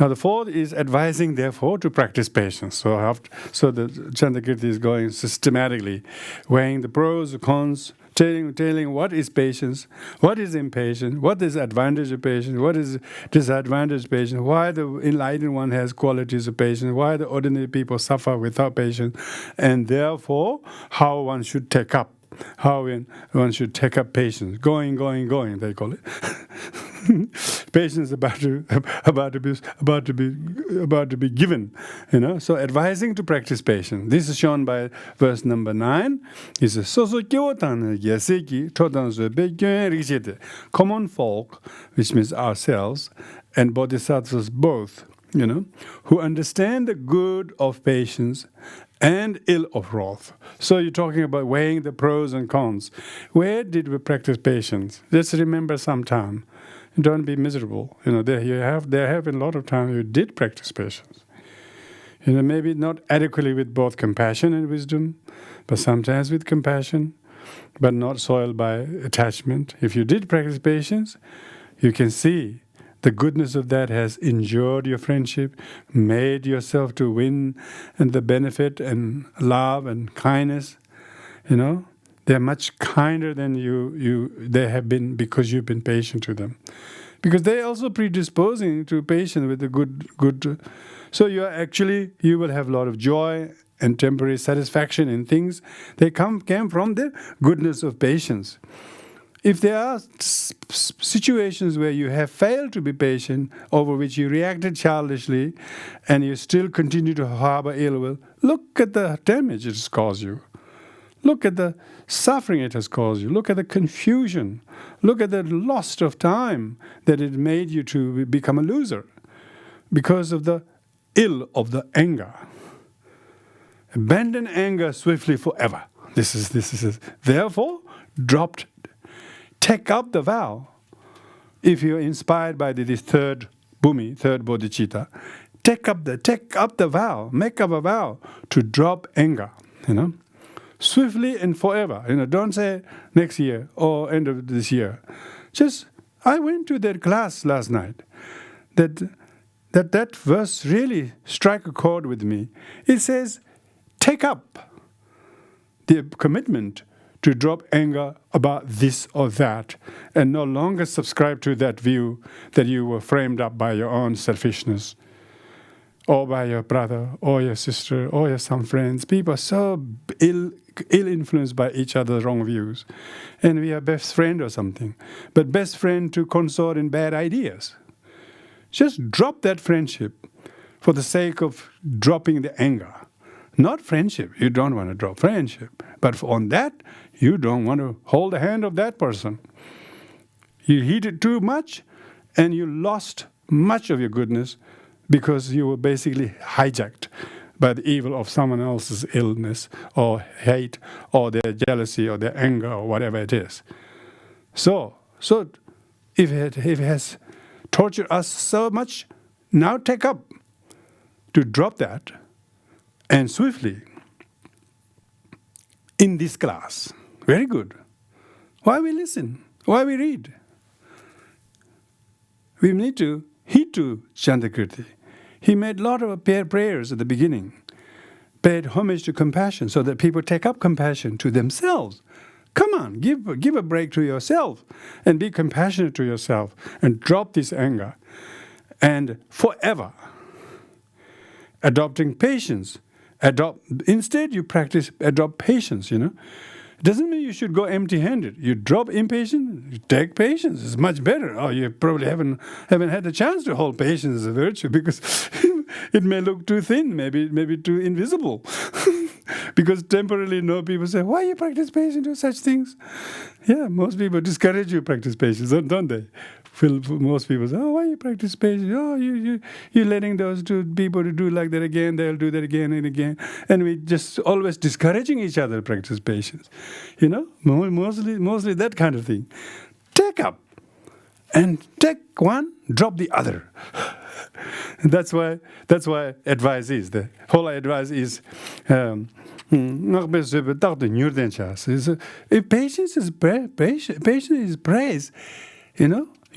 the fourth is advising, therefore, to practice patience. So the Chandrakirti is going systematically, weighing the pros, the cons, telling what is patience, what is impatience, what is advantage of patience, what is disadvantage of patience, why the enlightened one has qualities of patience, why the ordinary people suffer without patience, and therefore how one should take up. One should take up patience. Going, they call it. Patience about to be given. So advising to practice patience. This is shown by verse number 9. He says, common folk, which means ourselves, and bodhisattvas both, who understand the good of patience and ill of wrath. So you're talking about weighing the pros and cons. Where did we practice patience? Let's remember sometime. Don't be miserable. There have been a lot of times you did practice patience. Maybe not adequately with both compassion and wisdom, but sometimes with compassion, but not soiled by attachment. If you did practice patience, you can see the goodness of that has endured your friendship, made yourself to win and the benefit and love and kindness. They're much kinder than they have been because you've been patient to them. Because they're also predisposing to patience with the good. So you will have a lot of joy and temporary satisfaction in things. They came from the goodness of patience. If there are situations where you have failed to be patient, over which you reacted childishly, and you still continue to harbor ill will, look at the damage it's caused you. Look at the suffering it has caused you. Look at the confusion. Look at the loss of time that it made you to become a loser because of the ill of the anger. Abandon anger swiftly forever. This is. Therefore, take up the vow. If you're inspired by this third Bhumi, third bodhicitta, take up the vow, make up a vow to drop anger, swiftly and forever. Don't say next year or end of this year. Just, I went to that class last night. That verse really struck a chord with me. It says, take up the commitment to drop anger about this or that and no longer subscribe to that view that you were framed up by your own selfishness or by your brother or your sister or some friends. People are so ill influenced by each other's wrong views. And we are best friend or something. But best friend to consort in bad ideas. Just drop that friendship for the sake of dropping the anger. Not friendship. You don't want to drop friendship. But on that, you don't want to hold the hand of that person. You heated too much and you lost much of your goodness because you were basically hijacked by the evil of someone else's illness or hate or their jealousy or their anger or whatever it is. So if it has tortured us so much, now take up to drop that and swiftly in this class. Very good. Why we listen? Why we read? We need to heed to Chandrakirti. He made a lot of prayers at the beginning, paid homage to compassion so that people take up compassion to themselves. Come on, give a break to yourself and be compassionate to yourself and drop this anger. And forever, adopting patience. Instead, you adopt patience, Doesn't mean you should go empty-handed. You drop impatience, you take patience. It's much better. Oh, you probably haven't had the chance to hold patience as a virtue because it may look too thin, maybe too invisible. Because temporarily, people say, why you practice patience or such things? Yeah, most people discourage you practice patience, don't they? Most people say, why you practice patience? Oh, you're letting those two people to do like that again, they'll do that again and again. And we just always discouraging each other to practice patience. Mostly that kind of thing. Take up and take one, drop the other. That's why advice is. The whole advice is if patience is praise,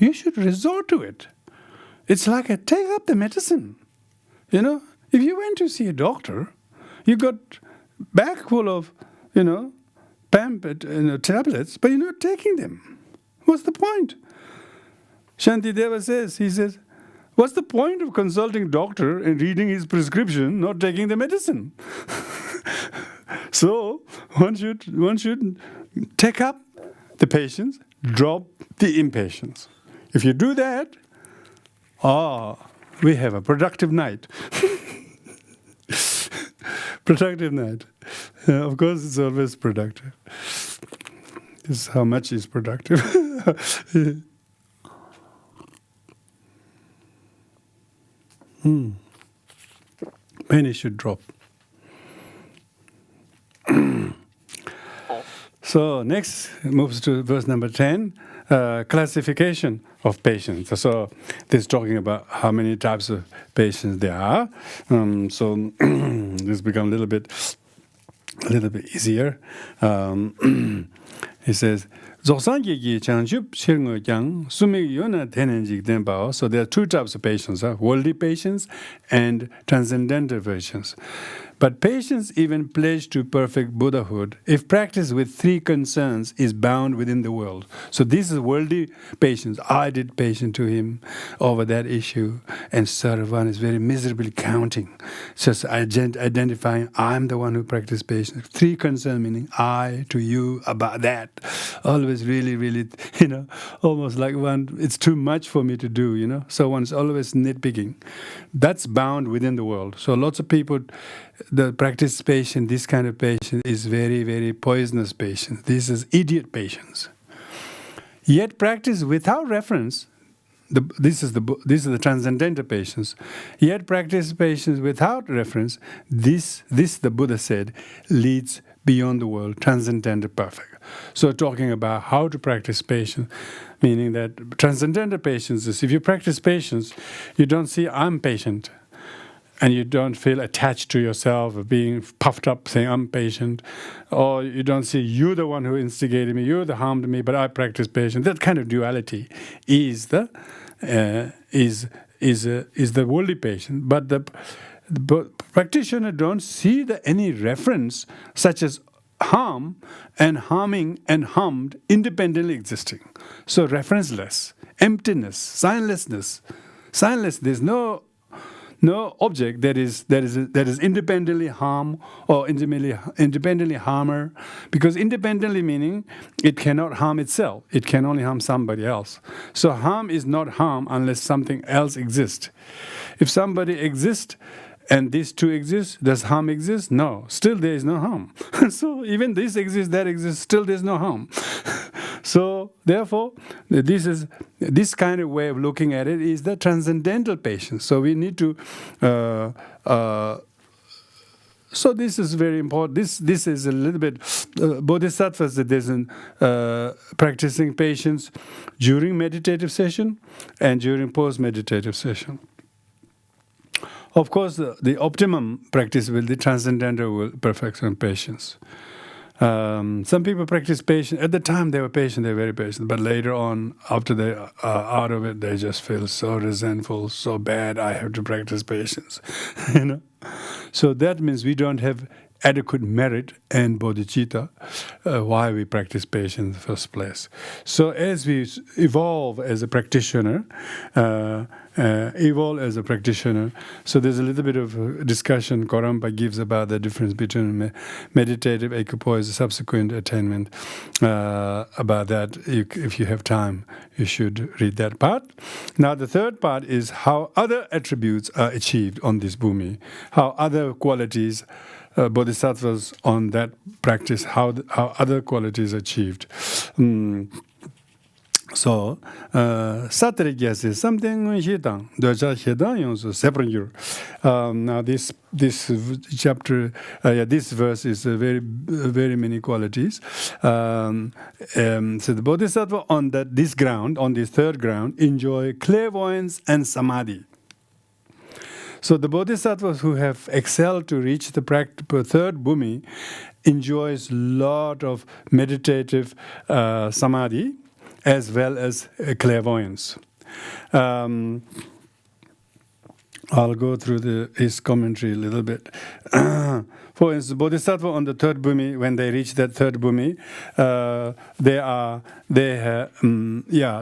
you should resort to it. It's like take up the medicine. If you went to see a doctor, you got bag full of, tablets, but you're not taking them. What's the point? Shantideva says, what's the point of consulting doctor and reading his prescription, not taking the medicine? So one should take up the patience, drop the impatience. If you do that, we have a productive night. Productive night. Of course, it's always productive. This is how much is productive. Many should drop. So next moves to verse number 10, classification of patience. So this is talking about how many types of patience there are. So this becomes a little bit easier. He says, so there are two types of patience, worldly patience and transcendental patience. But patience, even pledged to perfect Buddhahood, if practiced with three concerns, is bound within the world. So this is worldly patience. I did patience to him over that issue, and Sarvan is very miserably counting, just identifying I'm the one who practiced patience. Three concerns meaning I to you about that. Always really, really, almost like it's too much for me to do, So one's always nitpicking. That's bound within the world. So lots of people the practice patient, this kind of patient is very, very poisonous patient. This is idiot patients. Yet practice without reference, this is the transcendental patience. Yet practice patience without reference, this the Buddha said, leads beyond the world, transcendental perfect. So talking about how to practice patience, meaning that transcendental patience is, if you practice patience, you don't see I'm patient, and you don't feel attached to yourself or being puffed up saying I'm patient, or you don't see you're the one who instigated me, you're the harmed me, but I practice patience. That kind of duality is the worldly patient. But the practitioner don't see any reference such as harm and harming and harmed independently existing. So referenceless, emptiness, signlessness. There's no object that is independently harm or independently harmer, because independently meaning it cannot harm itself. It can only harm somebody else. So harm is not harm unless something else exists. If somebody exists and these two exist, does harm exist? No. Still there is no harm. So even this exists, that exists, still there's no harm. So therefore, this kind of way of looking at it is the transcendental patience. So we need to. So this is very important. This is a little bit bodhisattvas that there's practicing patience during meditative session and during post-meditative session. Of course, the optimum practice will be transcendental perfection patience. Some people practice patience. At the time they were patient, they were very patient. But later on, after they are out of it, they just feel so resentful, so bad, I have to practice patience. So that means we don't have adequate merit and bodhicitta why we practice patience in the first place. So as we evolve as a practitioner, so there's a little bit of discussion Karmapa gives about the difference between meditative equipoise, subsequent attainment. About that, if you have time, you should read that part. Now the third part is how other attributes are achieved on this bhumi, how other qualities bodhisattvas on that practice, how other qualities achieved. So, Satrikya says something Shitang, Doja Shedang Yonsu, Sepranjur. Now this chapter, this verse is very many qualities. So the bodhisattva on this ground, on this third ground, enjoy clairvoyance and samadhi. So the bodhisattvas who have excelled to reach the third bhumi enjoys a lot of meditative samadhi as well as clairvoyance. I'll go through his commentary a little bit. For instance, bodhisattva on the third bhumi, when they reach that third bhumi,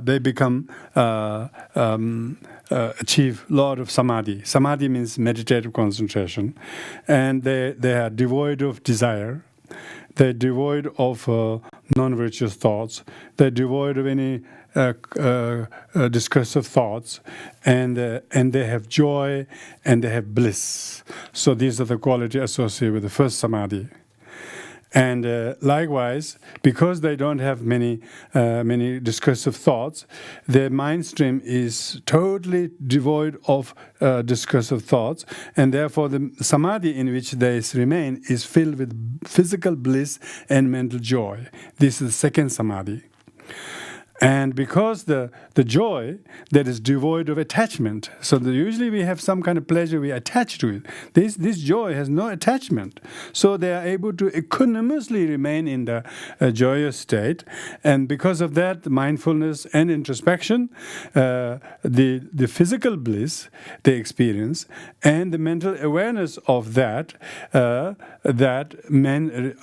they become achieve a lot of samadhi. Samadhi means meditative concentration, and they are devoid of desire. They're devoid of non-virtuous thoughts. They're devoid of any discursive thoughts, and they have joy and they have bliss. So these are the qualities associated with the first samadhi. And likewise, because they don't have many discursive thoughts, their mind stream is totally devoid of discursive thoughts, and therefore the samadhi in which they remain is filled with physical bliss and mental joy. This is the second samadhi. And because the joy that is devoid of attachment, so usually we have some kind of pleasure, we attach to it. This joy has no attachment. So they are able to equanimously remain in the joyous state. And because of that, mindfulness and introspection, the physical bliss they experience, and the mental awareness of that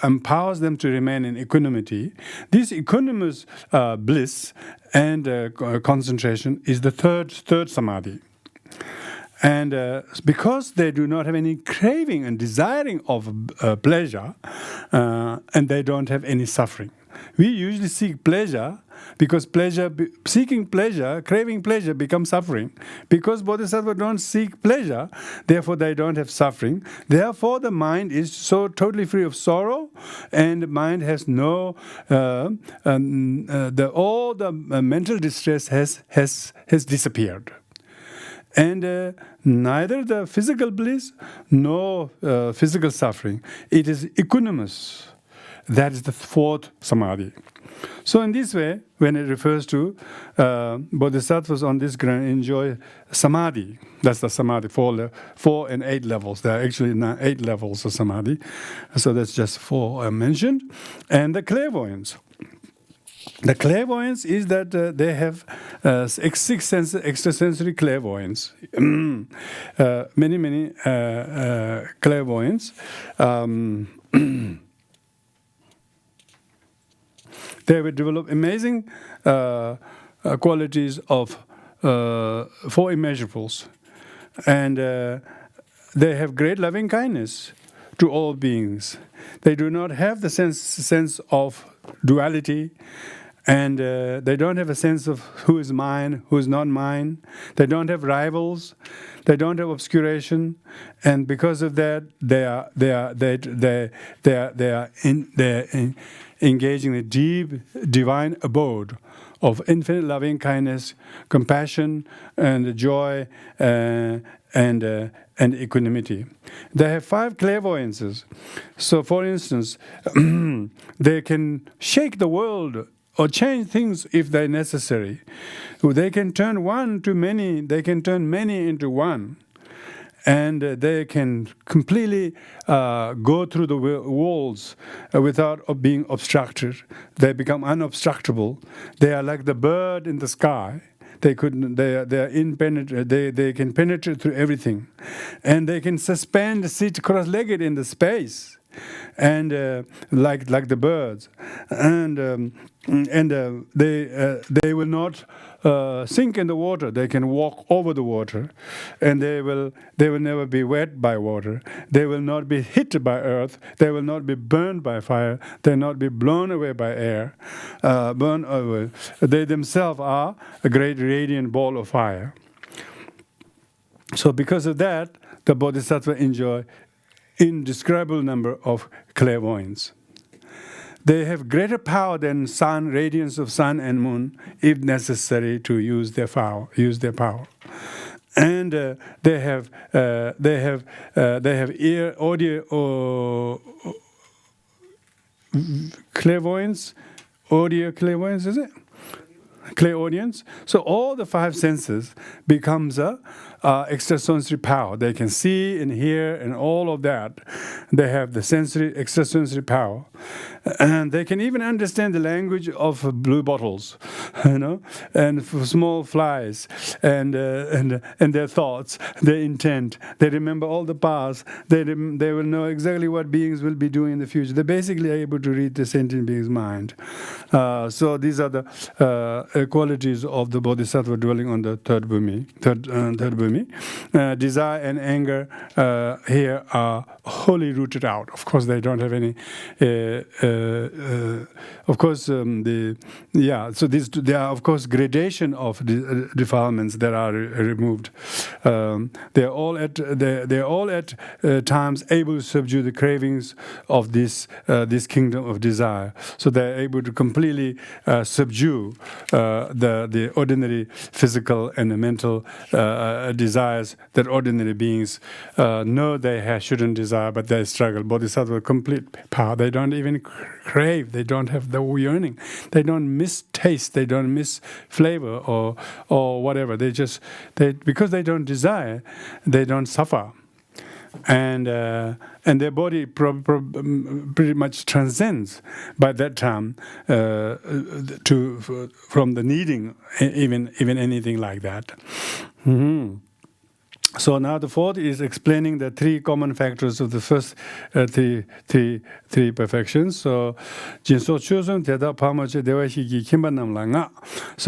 empowers them to remain in equanimity. This equanimous bliss and concentration is the third samadhi. And because they do not have any craving and desiring of pleasure, and they don't have any suffering. We usually seek pleasure because seeking pleasure, craving pleasure becomes suffering. Because bodhisattvas don't seek pleasure, therefore they don't have suffering. Therefore the mind is so totally free of sorrow, and the mind has no, all the mental distress has disappeared. And neither the physical bliss nor physical suffering. It is equanimous. That is the fourth samadhi. So in this way, when it refers to bodhisattvas on this ground enjoy samadhi, that's the samadhi, 4 and 8 levels. There are actually 8 levels of samadhi. So that's just 4 mentioned. And the clairvoyance. The clairvoyance is that they have 6 extrasensory clairvoyance. Many clairvoyance. They will develop amazing qualities of 4 immeasurables. And they have great loving kindness to all beings. They do not have the sense of duality, and they don't have a sense of who is mine, who is not mine. They don't have rivals. They don't have obscuration, and because of that, they are engaging in a deep divine abode of infinite loving kindness, compassion, and joy, and equanimity. They have 5 clairvoyances. So, for instance, they can shake the world or change things if they're necessary. They can turn one to many. They can turn many into one. And they can completely go through the walls without being obstructed. They become unobstructable. They are like the bird in the sky. They can penetrate through everything, and they can sit cross-legged in the space, and like the birds, and they will not sink in the water. They can walk over the water, and they will never be wet by water. They will not be hit by earth. They will not be burned by fire. They will not be blown away by air. Burned away. They themselves are a great radiant ball of fire. So because of that, the bodhisattva enjoy indescribable number of clairvoyance. They have greater power than sun, radiance of sun and moon, if necessary, to use their power. And they have ear, audio, clairvoyance, audio clairvoyance, is it? Clairaudience. So all the 5 senses becomes a extrasensory power. They can see and hear and all of that. They have the extrasensory power, and they can even understand the language of blue bottles, and small flies, and their thoughts, their intent. They remember all the past. They will know exactly what beings will be doing in the future. They're basically able to read the sentient being's mind. So these are the qualities of the bodhisattva dwelling on the third bhumi. Desire and anger here are wholly rooted out. Of course, they don't have any. So there are of course gradation of defilements that are removed. They are all at times able to subdue the cravings of this kingdom of desire. So they are able to completely subdue the ordinary physical and the mental desires that ordinary beings know they shouldn't desire, but they struggle. Bodhisattva complete power. They don't even crave. They don't have the yearning. They don't miss taste. They don't miss flavor or whatever. Because they don't desire, they don't suffer. And their body pretty much transcends by that time from the needing even anything like that. Mm-hmm. So now the fourth is explaining the 3 common factors of the first three perfections. So so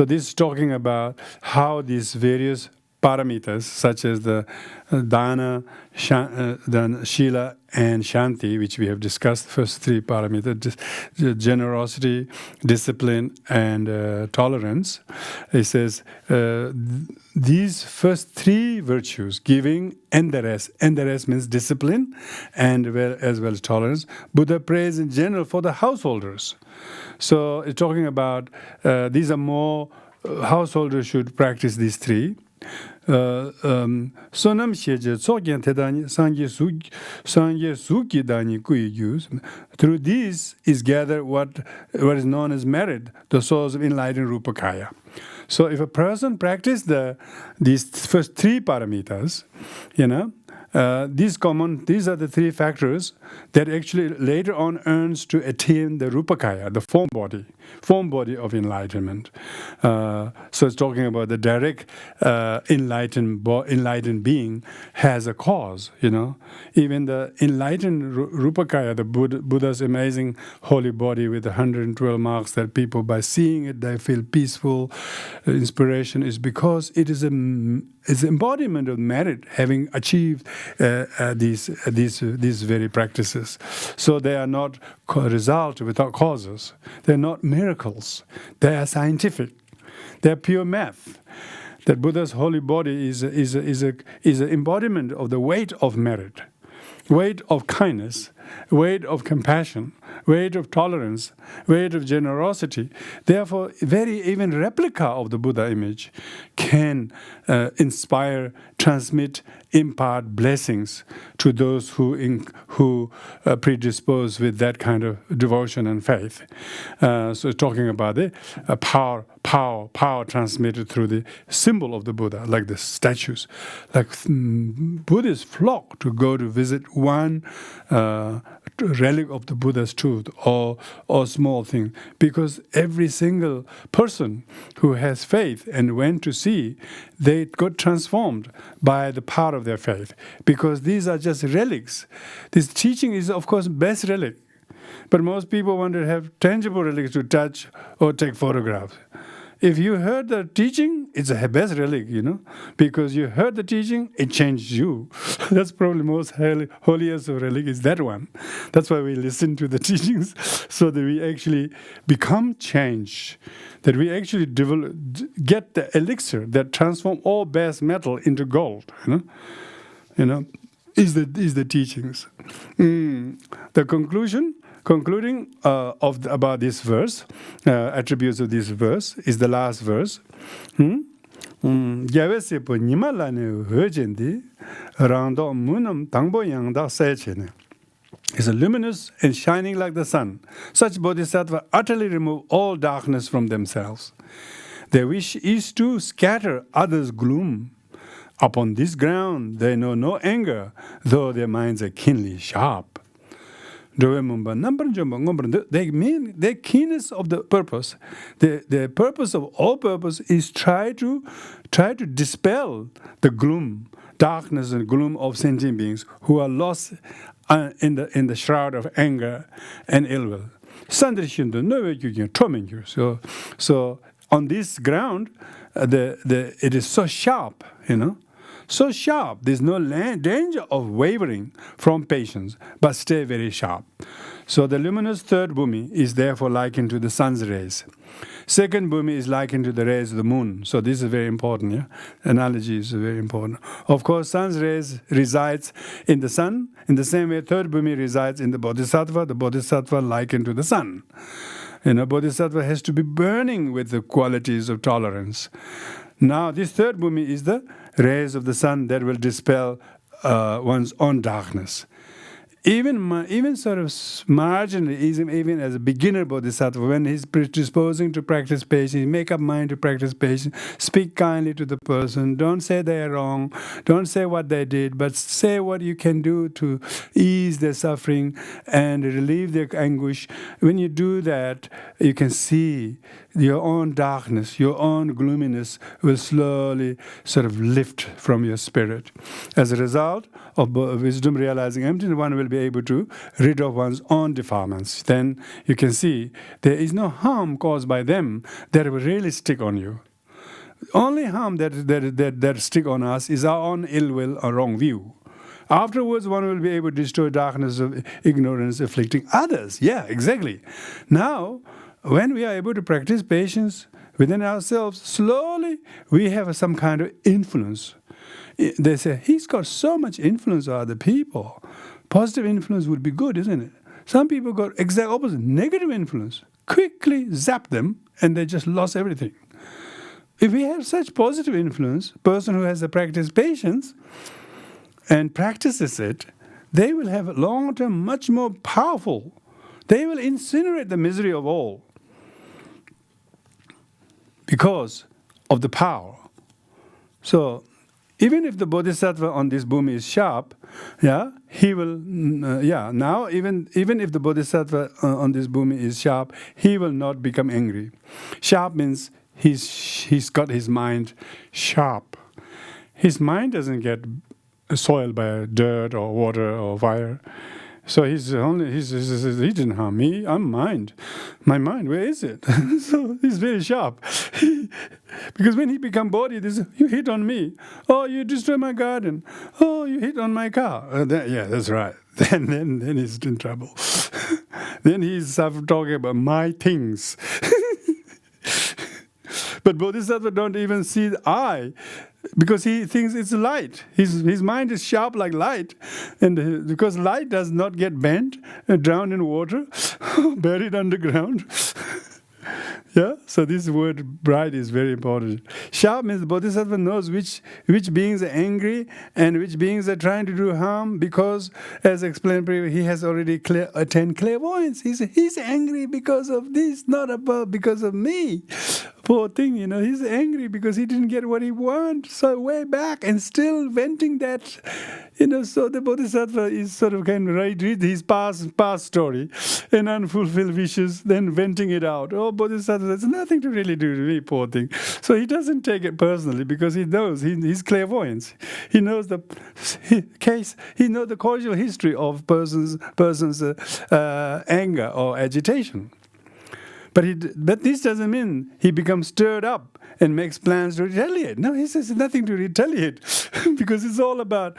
this is talking about how these various paramitas, such as the dana, then shila, and shanti, which we have discussed, the first three paramitas, generosity, discipline, and tolerance. He says these first three virtues, giving and the rest means discipline and as well as tolerance, Buddha prays in general for the householders. So it's talking about these are more, householders should practice these three. Sonam sheje tsokyen tedani sangye suki dani kuigyus. Through these is gathered what is known as merit, the source of enlightened Rupakaya. So if a person practices these first three paramitas, these are the three factors that actually later on earns to attain the Rupakaya, the form body of enlightenment. So it's talking about the direct enlightened being has a cause, Even the enlightened Rupakaya, the Buddha's amazing holy body with 112 marks that people, by seeing it, they feel peaceful. Inspiration is because it is it's embodiment of merit, having achieved these very practices. So they are not result without causes. They're not miracles. They are scientific. They're pure math. That Buddha's holy body is an embodiment of the weight of merit, weight of kindness, weight of compassion, weight of tolerance, weight of generosity. Therefore, even replica of the Buddha image can inspire, transmit, impart blessings to those who predispose with that kind of devotion and faith. So talking about the power transmitted through the symbol of the Buddha, like the statues. Like Buddhists flock to go to visit one relic of the Buddha's truth or small thing, because every single person who has faith and went to see, they got transformed by the power of their faith, because these are just relics. This teaching is, of course, best relic, but most people want to have tangible relics to touch or take photographs. If you heard the teaching, it's a best relic, because you heard the teaching, it changed you. That's probably most holiest of relic is that one. That's why we listen to the teachings, so that we actually become changed, that we actually get the elixir that transform all base metal into gold. Is the teachings. The concluding about this verse, attributes of this verse, is the last verse. Gyavesepo nimalane höjendi rando munam tangbo yangda sechene. Is luminous and shining like the sun. Such bodhisattva utterly remove all darkness from themselves. Their wish is to scatter others' gloom. Upon this ground they know no anger, though their minds are keenly sharp. They mean the keenness of the purpose. The purpose of all purpose is try to dispel the gloom, darkness and gloom of sentient beings who are lost in the shroud of anger and ill will. So on this ground, it is so sharp, So sharp, there's no danger of wavering from patience, but stay very sharp. So the luminous third bhumi is therefore likened to the sun's rays. Second bhumi is likened to the rays of the moon. So this is very important, Analogy is very important. Of course, sun's rays resides in the sun. In the same way, third bhumi resides in the bodhisattva likened to the sun. Bodhisattva has to be burning with the qualities of tolerance. Now, this third bhumi is the rays of the sun that will dispel one's own darkness. Even sort of marginally, even as a beginner bodhisattva, when he's predisposing to practice patience, make up mind to practice patience, speak kindly to the person, don't say they are wrong, don't say what they did, but say what you can do to ease their suffering and relieve their anguish. When you do that, you can see your own darkness, your own gloominess will slowly sort of lift from your spirit. As a result of wisdom realizing emptiness, one will be able to rid of one's own defilements. Then you can see there is no harm caused by them that will really stick on you. Only harm that stick on us is our own ill will or wrong view. Afterwards, one will be able to destroy darkness of ignorance afflicting others. Yeah, exactly. Now, when we are able to practice patience within ourselves, slowly we have some kind of influence. They say, he's got so much influence on other people. Positive influence would be good, isn't it? Some people got exact opposite, negative influence. Quickly zap them and they just lost everything. If we have such positive influence, person who has the practice patience and practices it, they will have long-term much more powerful. They will incinerate the misery of all because of the power. So even if the bodhisattva on this bhumi is sharp, he will, now even if the bodhisattva on this bhumi is sharp, he will not become angry. Sharp means he's got his mind sharp. His mind doesn't get soiled by dirt or water or fire. So he didn't harm me. I'm mind. My mind, where is it? So he's very sharp. Because when he become body, they say, you hit on me. Oh, you destroy my garden. Oh, you hit on my car. That's right. Then he's in trouble. Then he's talking about my things. But Bodhisattva don't even see the eye because he thinks it's light. His mind is sharp like light. And because light does not get bent, drowned in water, buried underground. So this word bright is very important. Sharp means the Bodhisattva knows which beings are angry and which beings are trying to do harm because, as explained previously, he has already attained clairvoyance. He's angry because of this, not because of me. Poor thing, he's angry because he didn't get what he wanted, so way back, and still venting that, so the Bodhisattva is sort of kind of read his past story and unfulfilled wishes, then venting it out. Oh, Bodhisattva, there's nothing to really do to me, poor thing. So he doesn't take it personally because he knows, he's clairvoyant. He knows the case, he knows the causal history of person's anger or agitation. But this doesn't mean he becomes stirred up and makes plans to retaliate. No, he says nothing to retaliate because it's all about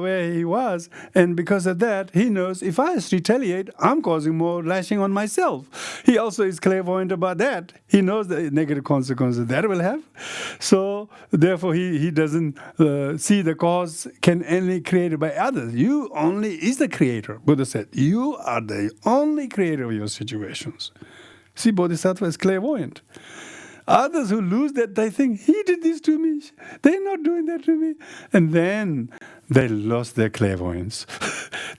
where he was. And because of that, he knows if I retaliate, I'm causing more lashing on myself. He also is clairvoyant about that. He knows the negative consequences that will have. So therefore, he doesn't see the cause can only created by others. You only is the creator. Buddha said, you are the only creator of your situations. See, Bodhisattva is clairvoyant. Others who lose that, they think, he did this to me. They're not doing that to me. And then they lost their clairvoyance.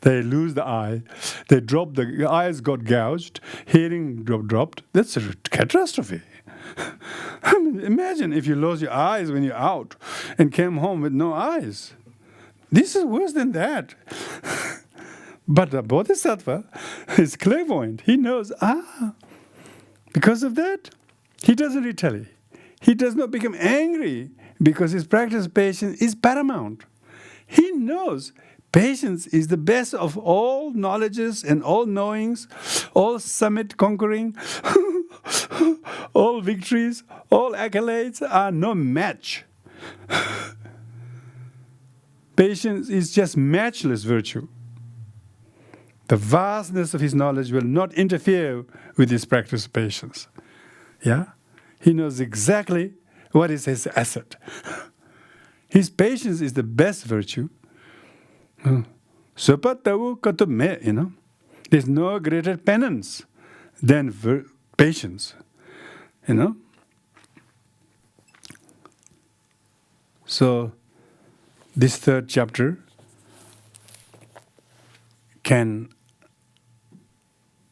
They lose the eye. The eyes got gouged. Hearing dropped. That's a catastrophe. I mean, imagine if you lost your eyes when you're out and came home with no eyes. This is worse than that. But the Bodhisattva is clairvoyant. He knows, because of that, he doesn't retaliate. He does not become angry because his practice of patience is paramount. He knows patience is the best of all knowledges and all knowings, all summit conquering, all victories, all accolades are no match. Patience is just matchless virtue. The vastness of his knowledge will not interfere with his practice of patience. He knows exactly what is his asset. His patience is the best virtue. There's no greater penance than patience. So this third chapter can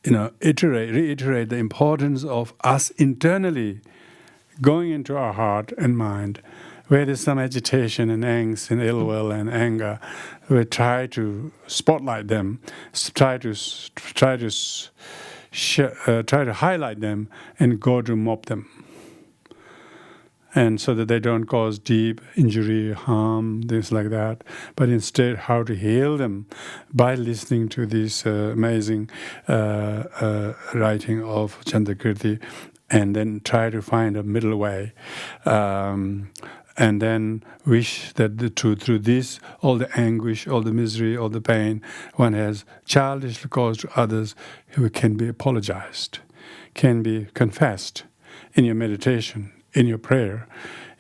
reiterate the importance of us internally going into our heart and mind, where there's some agitation and angst and ill will and anger. We try to spotlight them, try to highlight them, and go to mop them, and so that they don't cause deep injury, harm, things like that. But instead, how to heal them by listening to this amazing writing of Chandrakirti and then try to find a middle way. And then wish that through this, all the anguish, all the misery, all the pain one has childishly caused to others, who can be apologized, can be confessed in your meditation, in your prayer.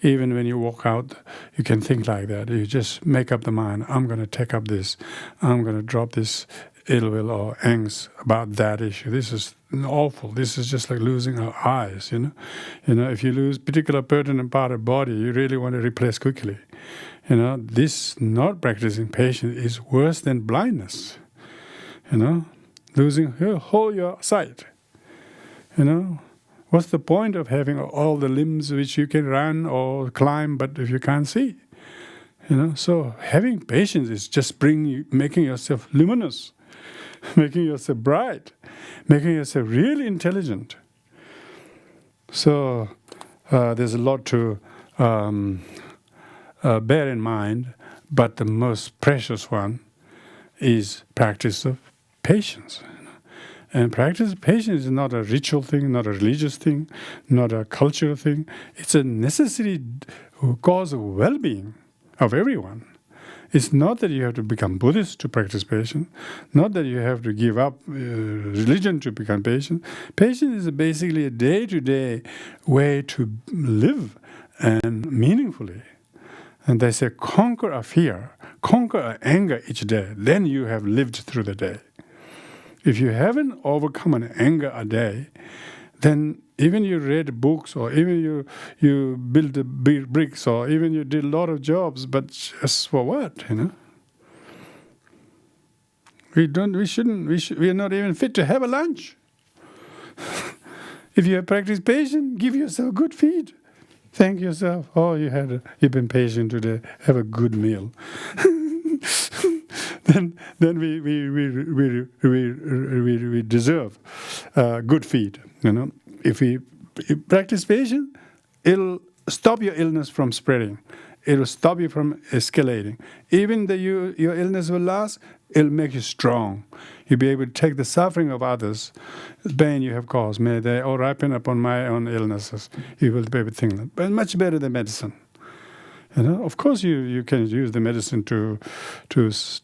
Even when you walk out, you can think like that. You just make up the mind, I'm going to take up this. I'm going to drop this ill will or angst about that issue. This is awful. This is just like losing our eyes, if you lose particular pertinent part of body, you really want to replace quickly. This not practicing patience is worse than blindness. Losing whole your sight. What's the point of having all the limbs which you can run or climb, but if you can't see? So having patience is just making yourself luminous, making yourself bright, making yourself really intelligent. So there's a lot to bear in mind, but the most precious one is practice of patience. And practice of patience is not a ritual thing, not a religious thing, not a cultural thing. It's a necessary cause of well-being of everyone. It's not that you have to become Buddhist to practice patience, not that you have to give up religion to become patient. Patience is basically a day-to-day way to live and meaningfully. And they say, conquer a fear, conquer an anger each day, then you have lived through the day. If you haven't overcome an anger a day, then even you read books, or even you build the big bricks, or even you did a lot of jobs, but just for what, We are not even fit to have a lunch. If you have practiced patience, give yourself good feed. Thank yourself. Oh, you've been patient today. Have a good meal. Then we deserve good feed. If we practice patience, it'll stop your illness from spreading. It'll stop you from escalating. Even though your illness will last, it'll make you strong. You'll be able to take the suffering of others, the pain you have caused. May they all ripen upon my own illnesses. You will be able to think that. But much better than medicine. Of course, you can use the medicine to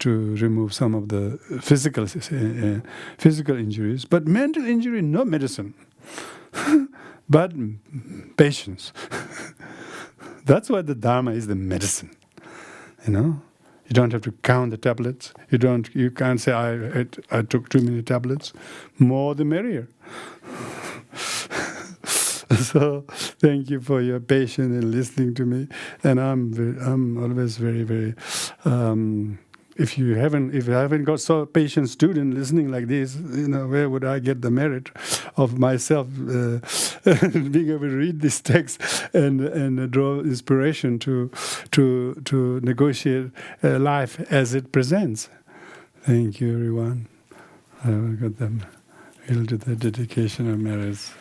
remove some of the physical injuries, but mental injury, no medicine, but patience. That's why the Dharma is the medicine. You don't have to count the tablets. You can't say I took too many tablets. More the merrier. So thank you for your patience in listening to me, and I'm always very, very. If I haven't got so patient student listening like this, where would I get the merit of myself being able to read this text and draw inspiration to negotiate life as it presents? Thank you, everyone. I will get them. We'll do the dedication of merits.